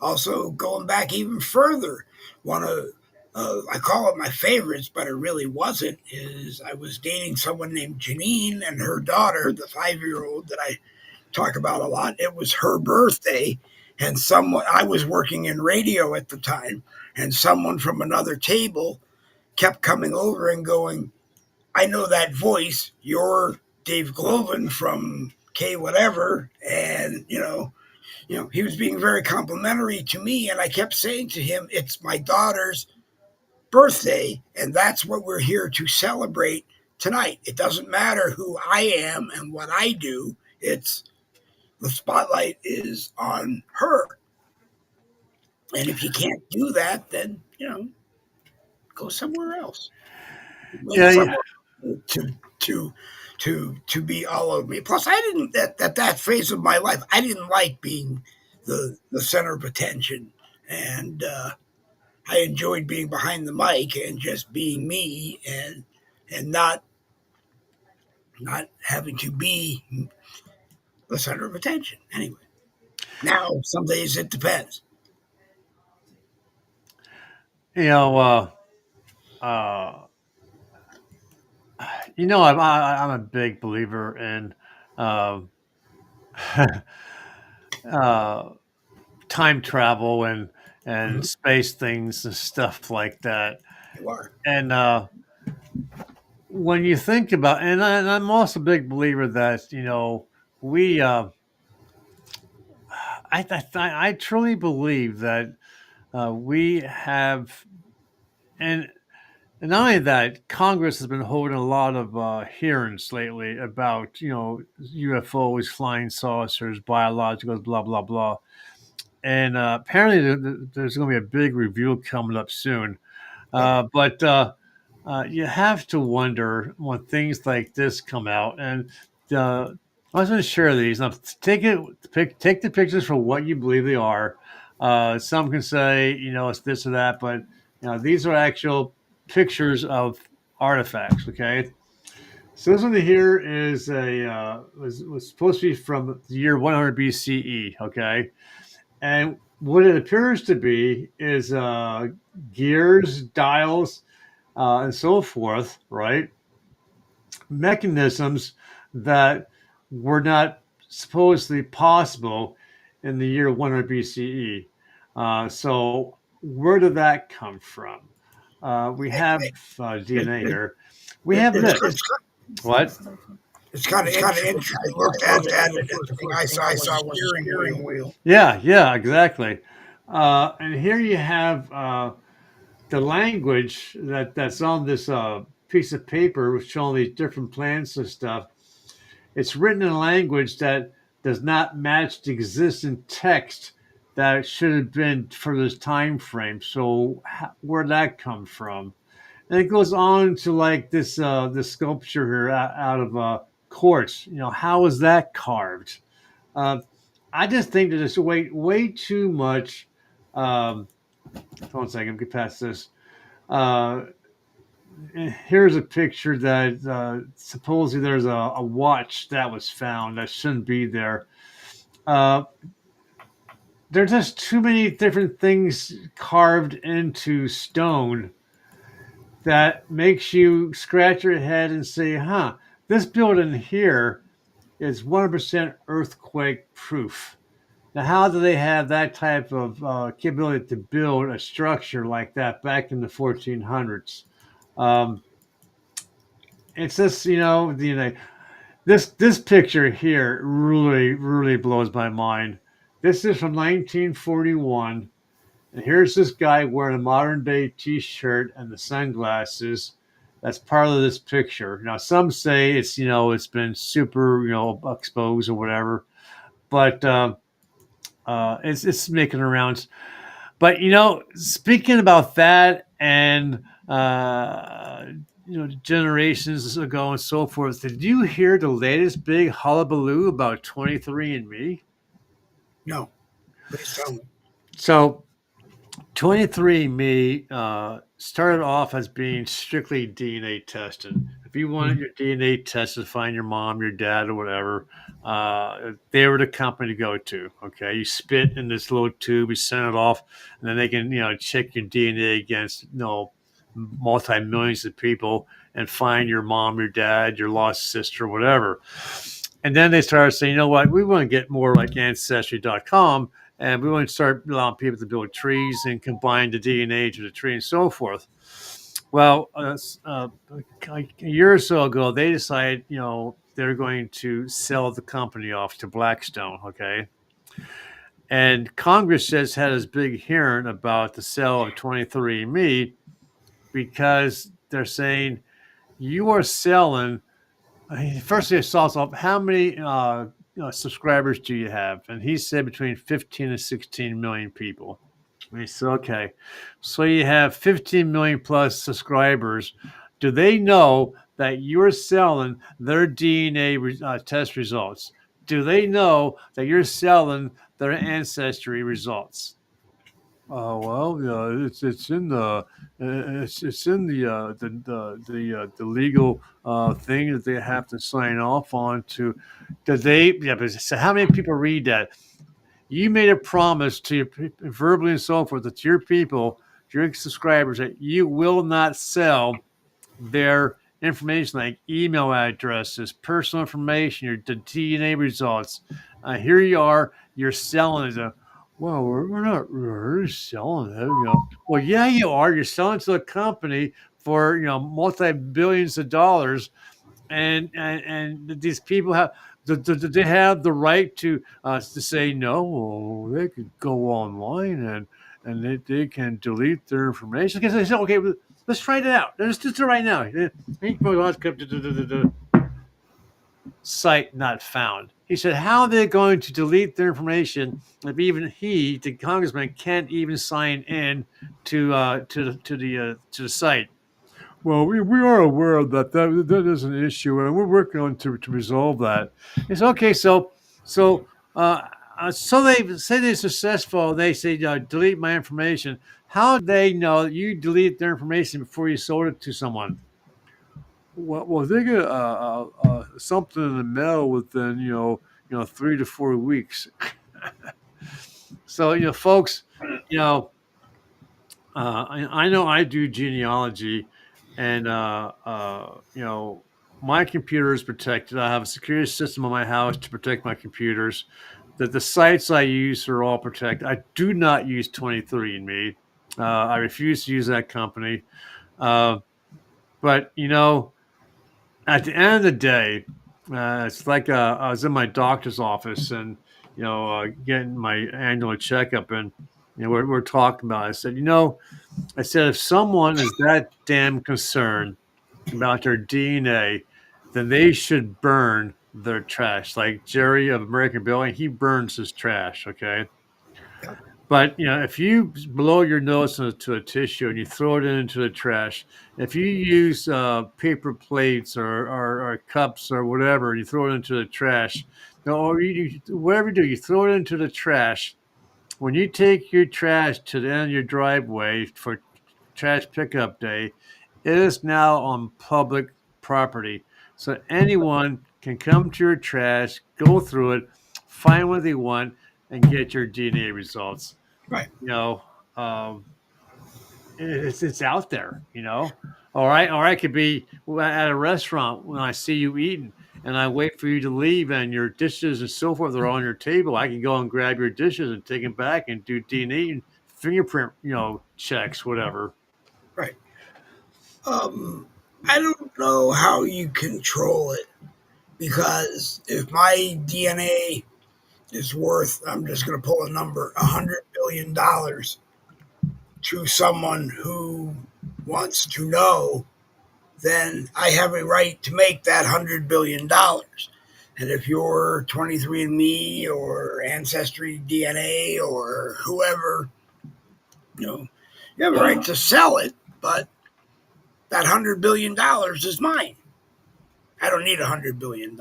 Also, going back even further, one of I call it my favorites, but it really wasn't. Is I was dating someone named Janine and her daughter, the 5-year-old that I talk about a lot. It was her birthday, and someone I was working in radio at the time, and someone from another table kept coming over and going, "I know that voice. You're Dave Glovin from K whatever," and he was being very complimentary to me, and I kept saying to him, "It's my daughter's birthday, and that's what we're here to celebrate tonight. It doesn't matter who I am and what I do. It's the spotlight is on her. And if you can't do that, then, go somewhere else. Yeah, To to to be all over me. Plus, I didn't that phase of my life. I didn't like being the center of attention, and I enjoyed being behind the mic and just being me, and not having to be the center of attention. Anyway, now some days it depends. you know, uh, I'm a big believer in uh, uh, time travel and Mhm. space things and stuff like that. You are. And when you think about, and I'm also a big believer that we, I truly believe that we have, and not only that, Congress has been holding a lot of hearings lately about UFOs, flying saucers, biologicals, blah blah blah. And apparently there's going to be a big review coming up soon. But you have to wonder when things like this come out. And I was going to share these. Now, take the pictures for what you believe they are. Some can say, it's this or that, but these are actual pictures of artifacts. Okay, so this one here is was supposed to be from the year 100 BCE. Okay, and what it appears to be is gears, dials, and so forth, right? Mechanisms that were not supposedly possible in the year 100 BCE. So, where did that come from? We have DNA here. We It, have it's, this. it's What? it's kind of interesting. I looked at it. The first thing I saw was a steering wheel. Yeah, exactly. And here you have the language that's on this piece of paper showing these different plants and stuff. It's written in a language that does not match the existing text that should have been for this time frame. So where'd that come from? And it goes on to like this sculpture here out of quartz. How is that carved? Uh, I just think that there's way too much. Hold on a second, get past this. Uh, Here's a picture that supposedly there's a watch that was found that shouldn't be there. Uh, there's just too many different things carved into stone that makes you scratch your head and say, huh, this building here is 100% earthquake proof. Now, how do they have that type of capability to build a structure like that back in the 1400s? Um, it's just, this picture here really blows my mind. This is from 1941, and here's this guy wearing a modern day T-shirt and the sunglasses. That's part of this picture. Now, some say it's been super exposed or whatever, but it's making the rounds. But speaking about that and generations ago and so forth, did you hear the latest big hullabaloo about 23andMe? No, please tell me. So 23andMe started off as being strictly DNA testing. If you wanted your DNA tested to find your mom, your dad, or whatever, they were the company to go to. Okay, you spit in this little tube, you send it off, and then they can check your DNA against multi millions of people and find your mom, your dad, your lost sister, whatever. And then they started saying, you know what, we want to get more like Ancestry.com, and we want to start allowing people to build trees and combine the DNA to the tree and so forth. Well, a year or so ago, they decided, they're going to sell the company off to Blackstone, okay? And Congress just had this big hearing about the sale of 23andMe because they're saying you are selling. First, they saw how many subscribers do you have? And he said between 15 and 16 million people. And he said, okay, so you have 15 million plus subscribers. Do they know that you're selling their DNA test results? Do they know that you're selling their ancestry results? Well, it's in it's in the legal thing that they have to sign off on to. Do they? Yeah, but so how many people read that? You made a promise to your verbally and so forth to your people, your subscribers, that you will not sell their information like email addresses, personal information, the DNA results. Here you are, you're selling it. Well, we're not really selling it. Well, yeah, you are. You're selling to a company for multi billions of dollars, and these people have. Do they have the right to say no? Well, they could go online and they can delete their information because they say, okay, let's try it out. Let's do it right now. Site not found. He said, how are they going to delete their information if even he, the congressman, can't even sign in to the site? Well, we are aware that is an issue, and we're working on to resolve that. It's okay. So they say they're successful. They say delete my information. How do they know that you delete their information before you sold it to someone? Well, they get something in the mail within 3 to 4 weeks. So folks, I know I do genealogy, and my computer is protected. I have a security system on my house to protect my computers. That the sites I use are all protected. I do not use 23andMe. I refuse to use that company. But at the end of the day, it's like I was in my doctor's office and getting my annual checkup, and we're talking about it. I said if someone is that damn concerned about their DNA, then they should burn their trash. Like Jerry of American Building, he burns his trash. Okay. But if you blow your nose into a tissue and you throw it into the trash, if you use paper plates or cups or whatever, and you throw it into the trash, or whatever you do, you throw it into the trash. When you take your trash to the end of your driveway for trash pickup day, it is now on public property. So anyone can come to your trash, go through it, find what they want, and get your DNA results. Right. It's out there. Or I could be at a restaurant when I see you eating, and I wait for you to leave, and your dishes and so forth are on your table. I can go and grab your dishes and take them back and do DNA and fingerprint, checks, whatever. Right. I don't know how you control it, because if my DNA is worth, I'm just going to pull a number, $100 billion to someone who wants to know, then I have a right to make that $100 billion. And if you're 23andMe or Ancestry DNA or whoever, you have a right to sell it, but that $100 billion is mine. I don't need $100 billion.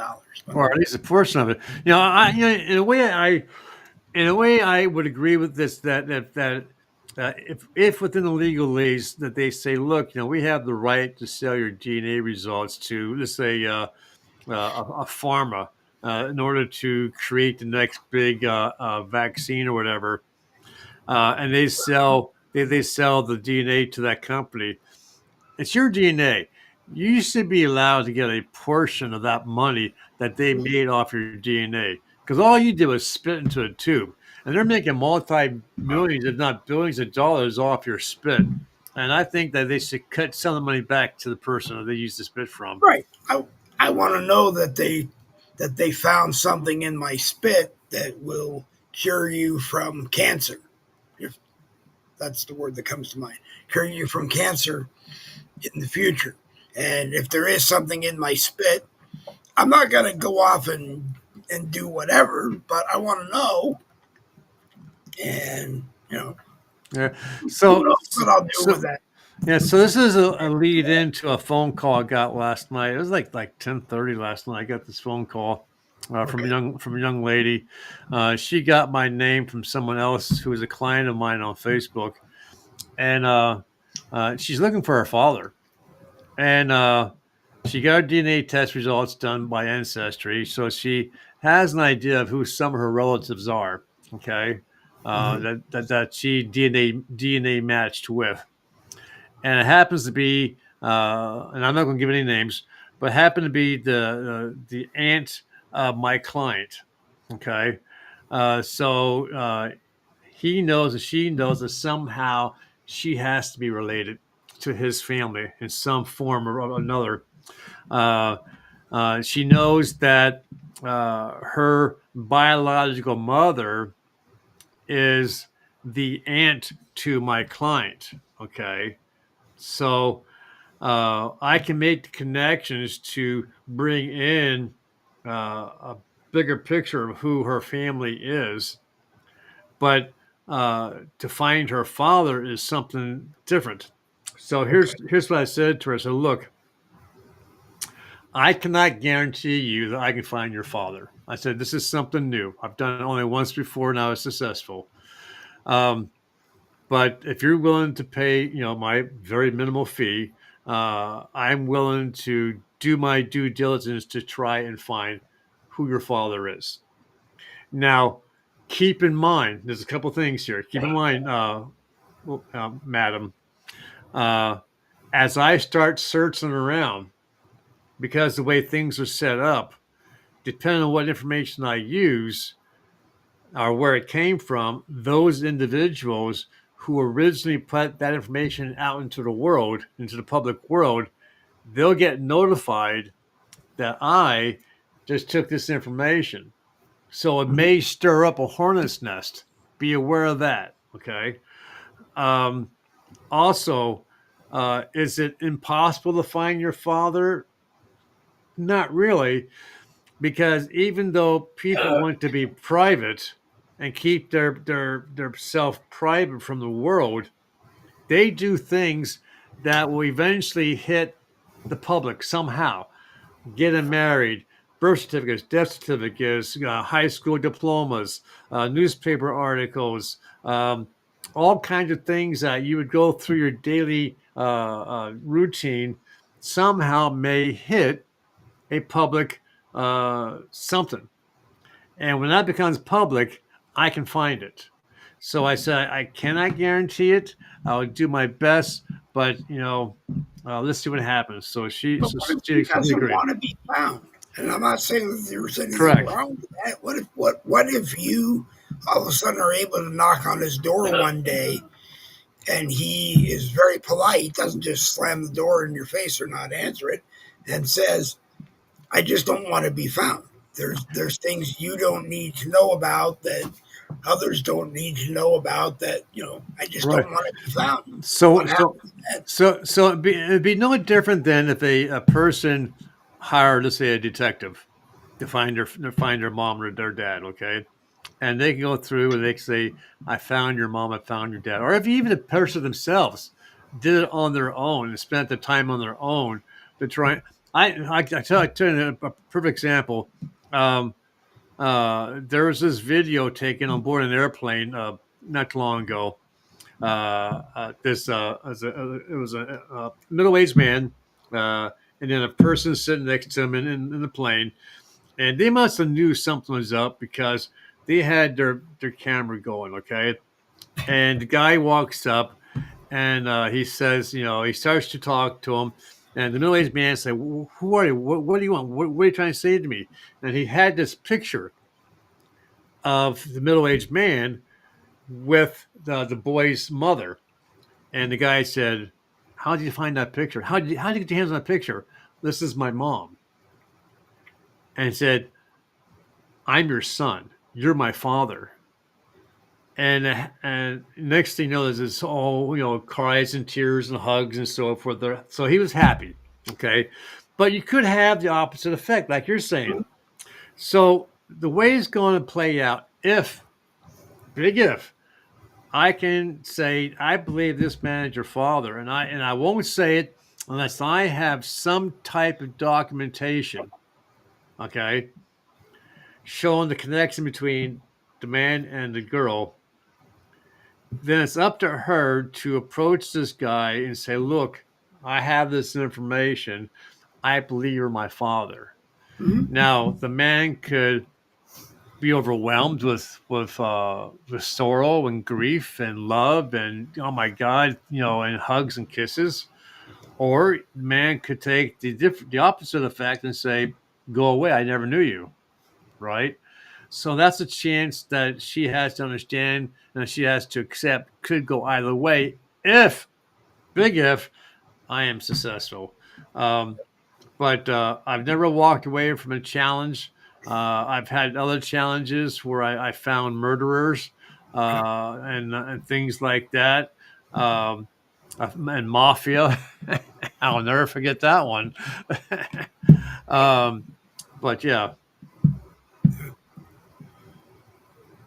Or at least a portion of it. In a way, I would agree with this. That if within the legalese that they say, look, we have the right to sell your DNA results to, let's say, a pharma, in order to create the next big vaccine or whatever, and they sell the DNA to that company. It's your DNA. You should be allowed to get a portion of that money that they made off your DNA, because all you do is spit into a tube, and they're making multi-millions, if not billions of dollars off your spit. And I think that they should cut some of the money back to the person that they used the spit from. Right. I want to know that they found something in my spit that will cure you from cancer. If that's the word that comes to mind, cure you from cancer in the future. And if there is something in my spit, I'm not going to go off and and do whatever, but I want to know. And, Yeah. who So, knows what I'll do with that. yeah. So this is a lead into a phone call I got last night. It was like 10:30 last night. I got this phone call from a young lady. She got my name from someone else who was a client of mine on Facebook, and she's looking for her father. And she got her DNA test results done by Ancestry, so she has an idea of who some of her relatives are. Okay, that she DNA matched with, and it happens to be, and I'm not going to give any names, but it happened to be the aunt of my client. Okay, so he knows and she knows that somehow she has to be related to his family in some form or another. Uh, she knows that her biological mother is the aunt to my client. Okay. So I can make the connections to bring in a bigger picture of who her family is. But to find her father is something different. So here's what I said to her. I said, look, I cannot guarantee you that I can find your father. I said, this is something new. I've done it only once before and I was successful. But if you're willing to pay, my very minimal fee, I'm willing to do my due diligence to try and find who your father is. Now, keep in mind, there's a couple things here. Keep in mind, madam, as I start searching around, because the way things are set up, depending on what information I use or where it came from, those individuals who originally put that information out into the world, into the public world, they'll get notified that I just took this information. So it may stir up a hornet's nest. Be aware of that. Okay. Also, is it impossible to find your father? Not really, because even though people want to be private and keep their self private from the world, they do things that will eventually hit the public somehow. Getting married, birth certificates, death certificates, high school diplomas, newspaper articles, all kinds of things that you would go through your daily routine somehow may hit a public something. And when that becomes public, I can find it. So I said, I cannot guarantee it. I'll do my best, but let's see what happens. So she Doesn't agreed. want to be found. And I'm not saying that there's anything Correct. wrong with that. What if you all of a sudden are able to knock on his door one day and he is very polite, doesn't just slam the door in your face or not answer it, and says, I just don't want to be found. There's things you don't need to know about that others don't need to know about that, I just Right. don't want to be found. So it'd be no different than if a person hired, let's say, a detective to find their mom or their dad, okay? And they can go through and they can say, I found your mom, I found your dad. Or if even the person themselves did it on their own and spent the time on their own to try. I tell you a perfect example. There was this video taken on board an airplane not too long ago. It was a middle-aged man, and then a person sitting next to him in the plane, and they must have knew something was up because they had their camera going. Okay, and the guy walks up, and he says, he starts to talk to him. And the middle-aged man said, "Who are you? What do you want? What are you trying to say to me?" And he had this picture of the middle-aged man with the boy's mother. And the guy said, "How did you find that picture? How did you get your hands on that picture?" "This is my mom." And he said, "I'm your son. You're my father." And next thing you know, there's this all cries and tears and hugs and so forth. So he was happy, okay. But you could have the opposite effect, like you're saying. So the way it's going to play out, big if, I can say I believe this man is your father, and I won't say it unless I have some type of documentation, okay, showing the connection between the man and the girl. Then it's up to her to approach this guy and say, "Look, I have this information. I believe you're my father." Now, the man could be overwhelmed with sorrow and grief and love and oh my God, and hugs and kisses. Or man could take the opposite effect and say, "Go away, I never knew you." Right. So that's a chance that she has to understand and she has to accept. Could go either way. Big if, I am successful. But I've never walked away from a challenge. I've had other challenges where I found murderers and things like that, and mafia. I'll never forget that one. But yeah,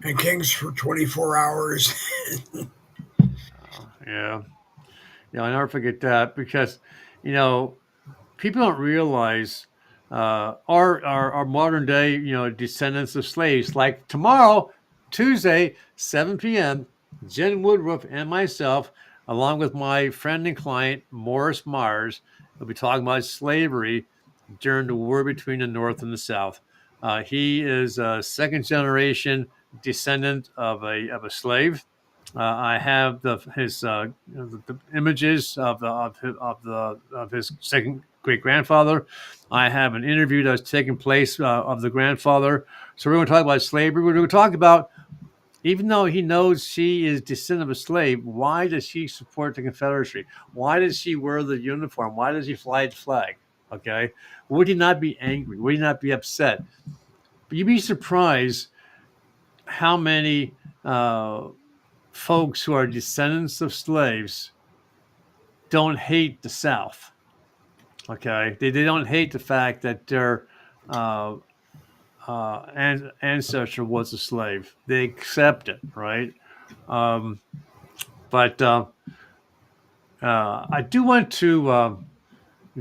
And Kings for 24 hours. yeah, I'll never forget that because people don't realize our modern day descendants of slaves. Like tomorrow, Tuesday, 7 p.m., Jen Woodruff and myself, along with my friend and client Morris Myers, will be talking about slavery during the war between the North and the South. He is a second generation descendant of a slave. I have the images of his second great grandfather. I have an interview that's taking place of the grandfather. So we're going to talk about slavery. We're going to talk about, even though he knows she is descendant of a slave, why does she support the Confederacy? Why does she wear the uniform? Why does he fly the flag? Okay, would he not be angry? Would he not be upset? But you'd be surprised how many folks who are descendants of slaves don't hate the South. Okay, they don't hate the fact that their ancestor was a slave. They accept it, right? But I do want to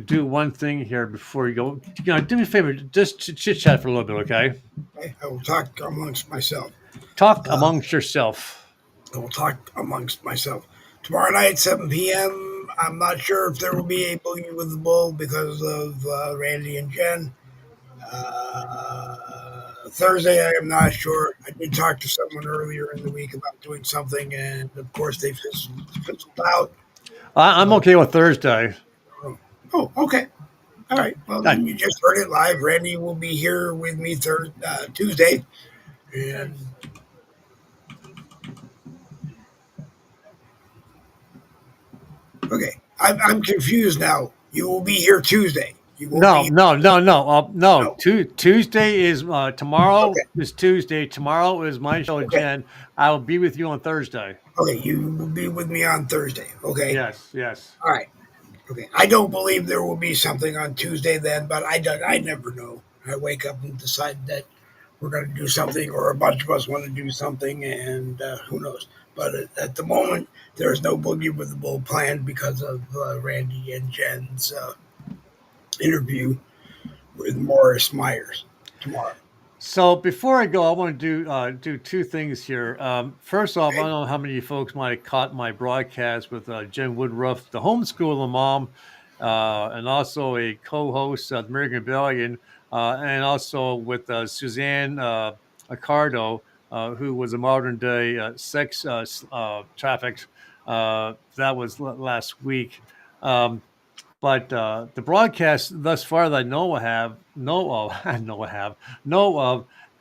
do one thing here before you go. Do me a favor, just chit chat for a little bit, okay? I will talk amongst myself. Talk amongst yourself. I will talk amongst myself. Tomorrow night, 7 p.m. I'm not sure if there will be a Boogie with the Bull because of Randy and Jen. Thursday, I am not sure. I did talk to someone earlier in the week about doing something, and of course, they fizzled out. I'm okay with Thursday. Oh, okay. All right. Well, then you just heard it live. Randy will be here with me Tuesday. And okay, I'm confused now. You will be here Tuesday. No. Tuesday is tomorrow. Okay. Is Tuesday. Tomorrow is my show, okay. Jen. I will be with you on Thursday. Okay, you will be with me on Thursday. Okay. Yes. All right. Okay. I don't believe there will be something on Tuesday then, but I never know. I wake up and decide that we're going to do something, or a bunch of us want to do something, and who knows. But at the moment, there is no Boogie with the Bull planned because of Randy and Jen's interview with Morris Myers tomorrow. So before I go, I want to do two things here. First off, I don't know how many of you folks might have caught my broadcast with Jen Woodruff, the homeschooler mom, and also a co-host of American Rebellion, and also with Suzanne Accardo, who was a modern day sex trafficked. That was last week. But the broadcast thus far that I know of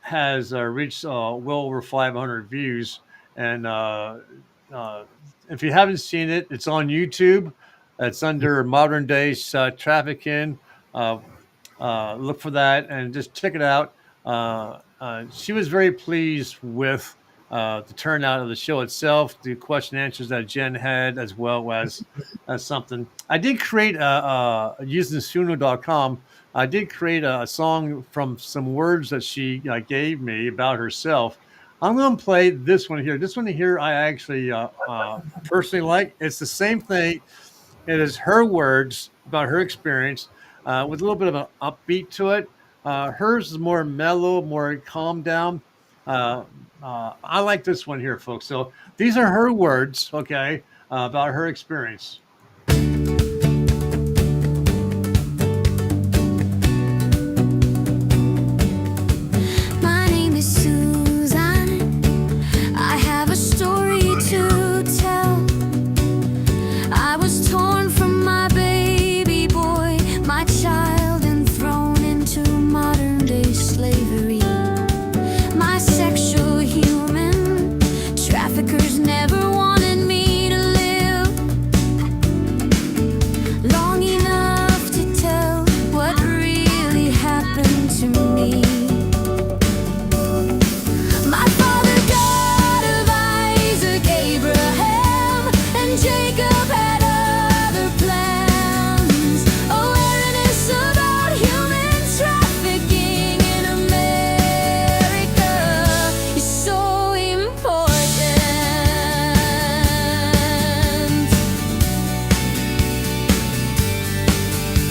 has reached well over 500 views. And if you haven't seen it, it's on YouTube. It's under Modern Day Trafficking. Look for that and just check it out. She was very pleased with the turnout of the show itself, the question and answers that Jen had, as well as something. I did create using Suno.com. I did create a song from some words that she gave me about herself. I'm going to play this one here. This one here, I actually personally like. It's the same thing. It is her words about her experience with a little bit of an upbeat to it. Hers is more mellow, more calm down. Uh, I like this one here, folks. So these are her words, okay, about her experience. My name is Susan. I have a story to tell. I was torn from my baby boy, my child, and thrown into modern day slavery. My sexual human traffickers never wanted me to live long enough to tell what really happened to me. My father, God of Isaac, Abraham, and Jacob had other plans. Awareness about human trafficking in America is so important.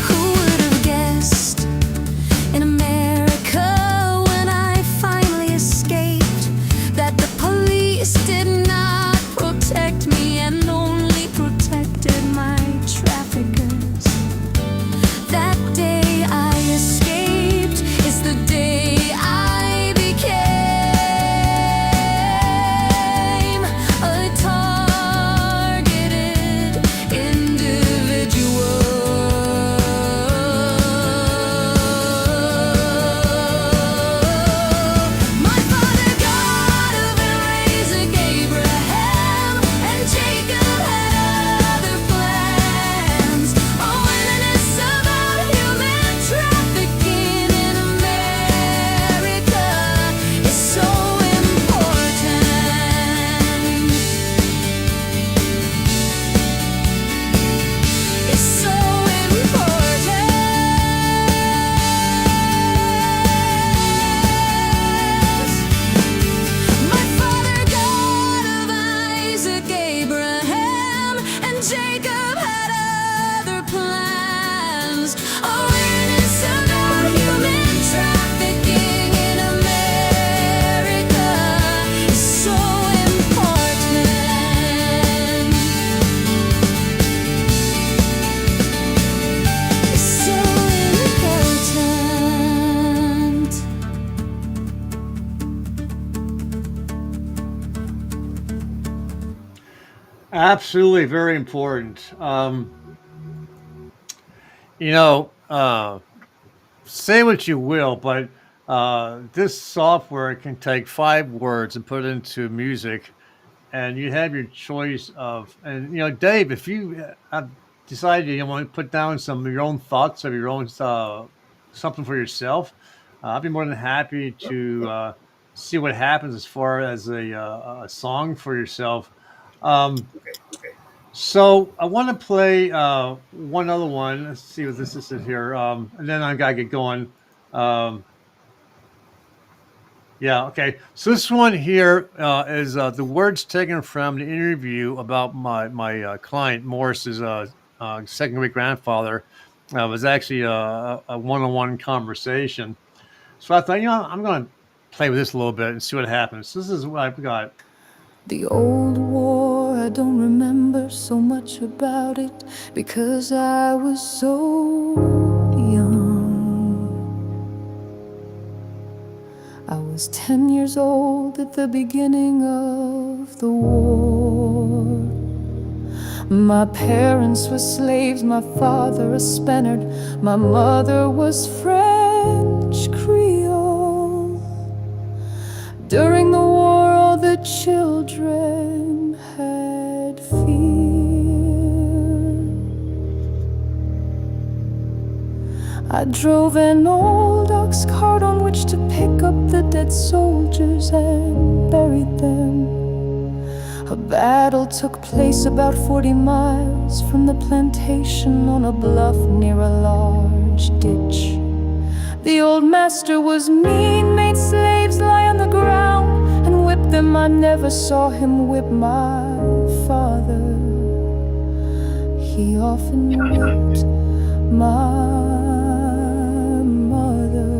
Who would have guessed in America when I finally escaped that the police did not protect me and only protected my traffickers? That day I escaped is the day I became a targeted individual. My father, God of Isaac, Abraham, and Jacob had other plans. Awareness about human trafficking in America is so important. It's so important. My father, God of Isaac, Abraham, and Jacob had other plans. Awareness about human trafficking in America is so important. It's so important. Absolutely, very important. Say what you will, but this software can take 5 words and put it into music, and you have your choice of. And Dave, if you have decided you want to put down some of your own thoughts of your own something for yourself, I'd be more than happy to see what happens as far as a song for yourself. Um, so I want to play one other one. Let's see what this is here, and then I gotta get going. Um, yeah, okay. So this one here is the words taken from the interview about my client Morris's second great grandfather. Was actually a one-on-one conversation. So I thought, I'm going to play with this a little bit and see what happens. This is what I've got. The old war, I don't remember so much about it because I was so young. I was 10 years old at the beginning of the war. My parents were slaves, my father a Spaniard, my mother was French Creole. During the war, all the children had fear. I drove an old ox cart on which to pick up the dead soldiers and buried them. A battle took place about 40 miles from the plantation on a bluff near a large ditch. The old master was mean, made slaves lie on the ground and whipped them. I never saw him whip my father. He often whipped my mother.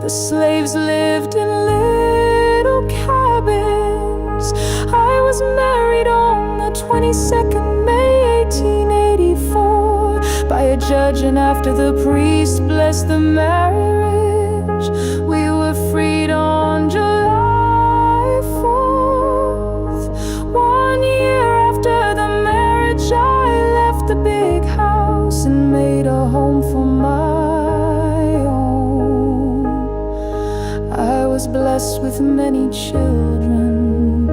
The slaves lived in little cabins. I was married on the 22nd May 1884 by a judge, and after the priest blessed the marriage, we were freed on July 4th. 1 year after the marriage, I left the big house and made a home for my own. I was blessed with many children,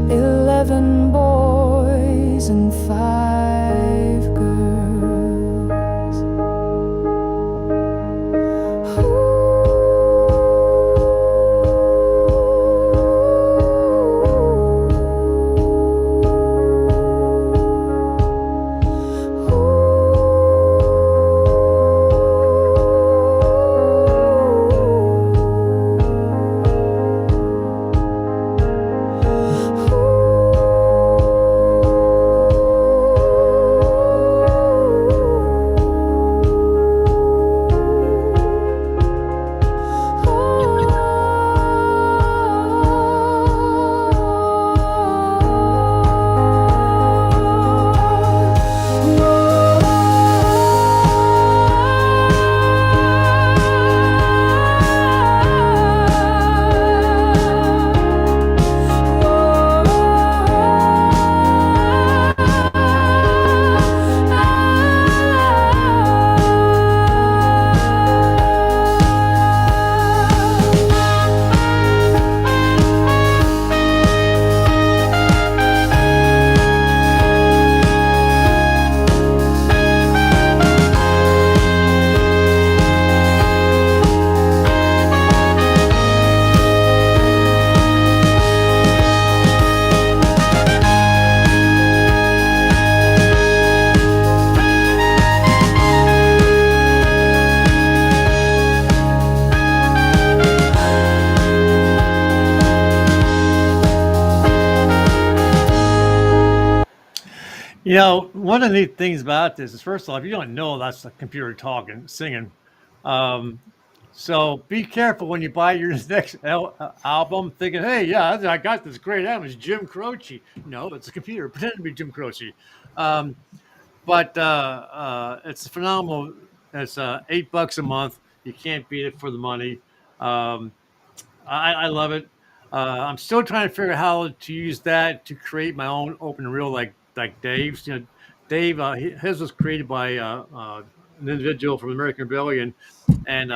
11 boys and 5 girls. You know, one of the neat things about this is, first of all, if you don't know, that's the computer talking, singing. Um, so be careful when you buy your next album, thinking, "Hey, yeah, I got this great album. It's Jim Croce." No, it's a computer pretending to be Jim Croce. Um, but it's phenomenal. It's $8 a month. You can't beat it for the money. Um, I love it. I'm still trying to figure out how to use that to create my own open reel, like Dave's. You know, Dave, his was created by an individual from American Rebellion, and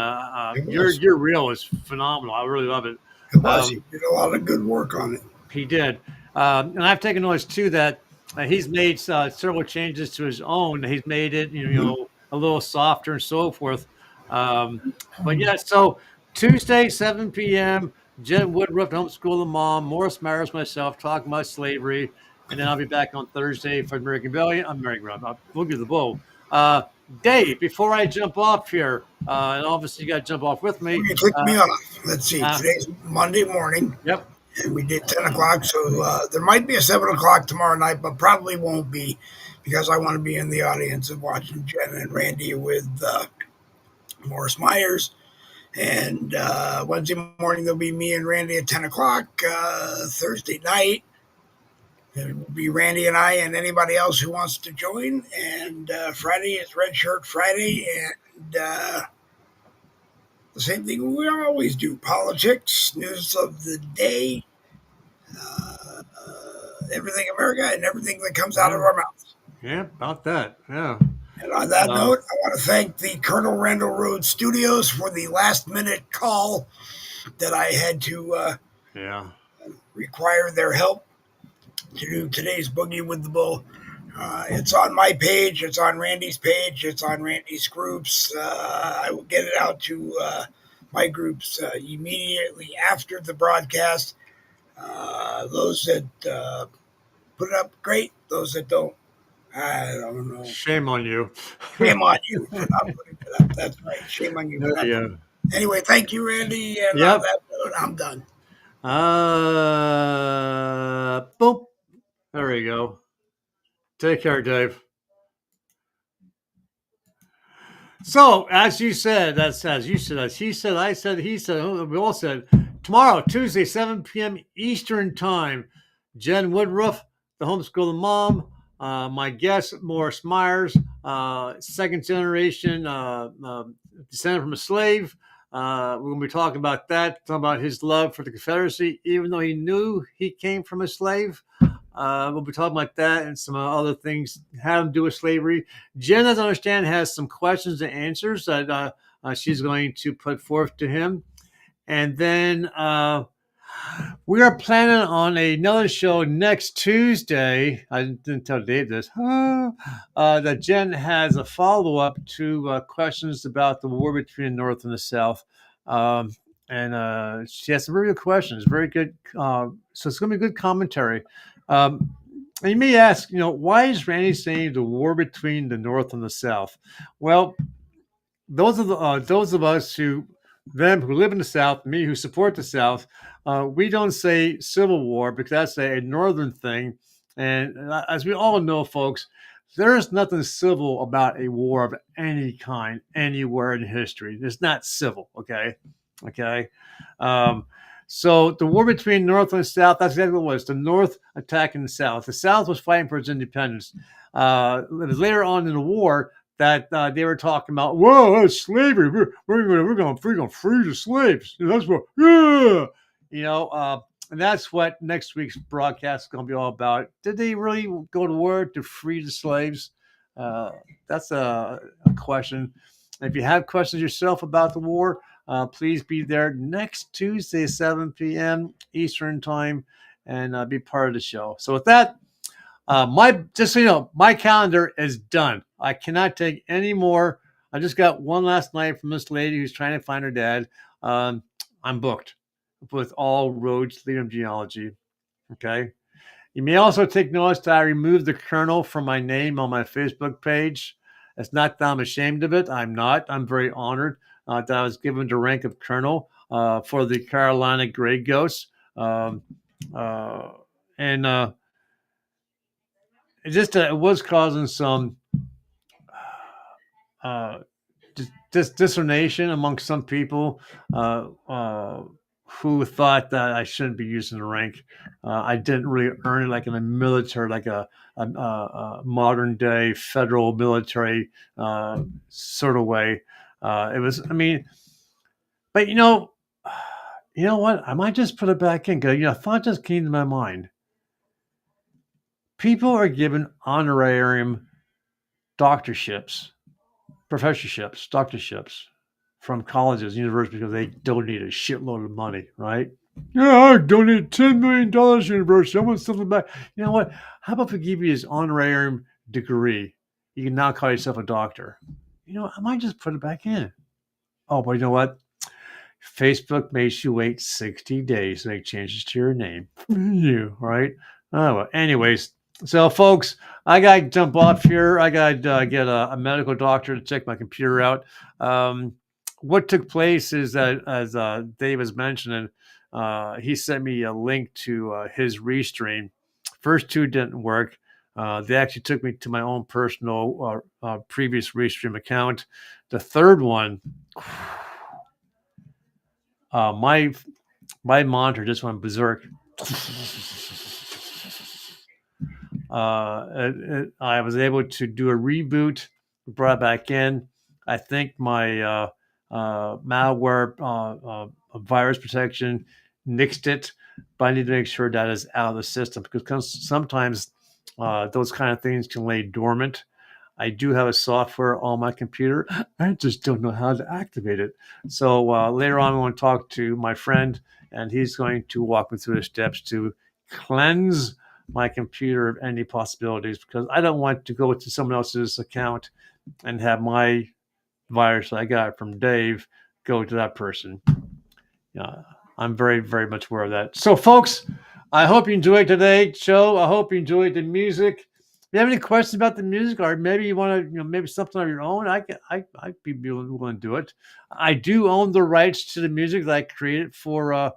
your reel is phenomenal. I really love it. It was. He did a lot of good work on it. He did, and I've taken notice too that he's made several changes to his own. He's made it, a little softer and so forth. But yeah, so Tuesday, 7 p.m. Jen Woodruff, Homeschool the Mom, Morris Myers, myself, talking about slavery. And then I'll be back on Thursday for American Rebellion. Boogie the Bull. Dave, before I jump off here, and obviously you got to jump off with me. You clicked me off. Let's see. Today's Monday morning. Yep. And we did 10 o'clock. So there might be a 7 o'clock tomorrow night, but probably won't be because I want to be in the audience of watching Jen and Randy with Morris Myers. And Wednesday morning, there'll be me and Randy at 10 o'clock. Thursday night, it will be Randy and I and anybody else who wants to join. And Friday is Red Shirt Friday. And the same thing we always do. Politics, news of the day, everything America, and everything that comes out of our mouths. Yeah, about that. Yeah. And on that note, I want to thank the Colonel Randall Rhodes Studios for the last-minute call that I had to require their help to do today's Boogie with the Bull It's on my page. It's on Randy's page. It's on Randy's groups. I will get it out to my groups immediately after the broadcast. Those that put it up, great. Those that don't, I don't know. Shame on you. Shame on you for not putting it up. That's right. Shame on you for not. Yeah. Anyway, thank you, Randy. And Yep. on that note, I'm done. Boom. There we go. Take care, Dave. So, as you said, that's as you said, as he said, I said, he said, we all said, tomorrow, Tuesday, 7 p.m. Eastern Time, Jen Woodruff, the homeschooling mom, my guest, Morris Myers, second generation descended from a slave. We're going to be talking about that, talking about his love for the Confederacy, even though he knew he came from a slave. We'll be talking about that and some other things having to do with slavery. Jen, as I understand, has some questions and answers that she's going to put forth to him. And then we are planning on another show next Tuesday. I didn't tell Dave this. That Jen has a follow-up to questions about the war between the North and the South. And she has some very good questions, very good. So it's going to be good commentary. And you may ask, why is Randy saying the war between the North and the South? Well, those of us who live in the South, me who support the South, we don't say civil war because that's a northern thing. And as we all know, folks, there is nothing civil about a war of any kind anywhere in history. It's not civil, okay? So the war between North and South, that's exactly what it was. The North attacking the South. The South was fighting for its independence. It was later on in the war that they were talking about, whoa, that's slavery. We're going to free the slaves. That's what, yeah. And that's what next week's broadcast is going to be all about. Did they really go to war to free the slaves? That's a question. If you have questions yourself about the war, please be there next Tuesday, 7 p.m. Eastern Time, and be part of the show. So with that, just so you know, my calendar is done. I cannot take any more. I just got one last night from this lady who's trying to find her dad. I'm booked with all Rhodes leading genealogy. Okay. You may also take notice that I removed the Colonel from my name on my Facebook page. It's not that I'm ashamed of it. I'm not. I'm very honored that I was given the rank of Colonel for the Carolina Grey Ghosts. It was causing some dissonation among some people who thought that I shouldn't be using the rank. I didn't really earn it like in the military, like a modern day federal military sort of way. It was, but you know what? I might just put it back in because a thought just came to my mind. People are given honorarium doctorships, professorships, doctorships from colleges, universities because they donate a shitload of money, right? Yeah, I donated $10 million to university. I want something back. You know what? How about if we give you this honorarium degree? You can now call yourself a doctor. I might just put it back in. Oh, but you know what? Facebook makes you wait 60 days to make changes to your name. Right? Oh, well, anyways. So, folks, I got to jump off here. I got to get a medical doctor to check my computer out. What took place is that, as Dave was mentioning, he sent me a link to his Restream. First two didn't work. They actually took me to my own personal previous Restream account. The third one, my monitor just went berserk. I was able to do a reboot, brought it back in. I think my malware virus protection nixed it, but I need to make sure that is out of the system because sometimes those kind of things can lay dormant. I do have a software on my computer. I just don't know how to activate it. So later on, I want to talk to my friend, and he's going to walk me through the steps to cleanse my computer of any possibilities, because I don't want to go to someone else's account and have my virus I got from Dave go to that person. I'm very, very much aware of that. So, folks, I hope you enjoyed today's show. I hope you enjoyed the music. If you have any questions about the music, or maybe you want to, maybe something of your own, I'd be willing to do it. I do own the rights to the music that I created for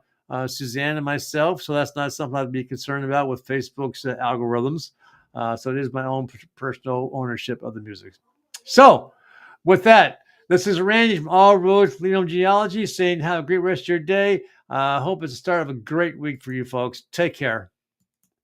Suzanne and myself, so that's not something I'd be concerned about with Facebook's algorithms. So it is my own personal ownership of the music. So, with that, this is Randy from All Roads Lead Genealogy saying have a great rest of your day. I hope it's the start of a great week for you folks. Take care.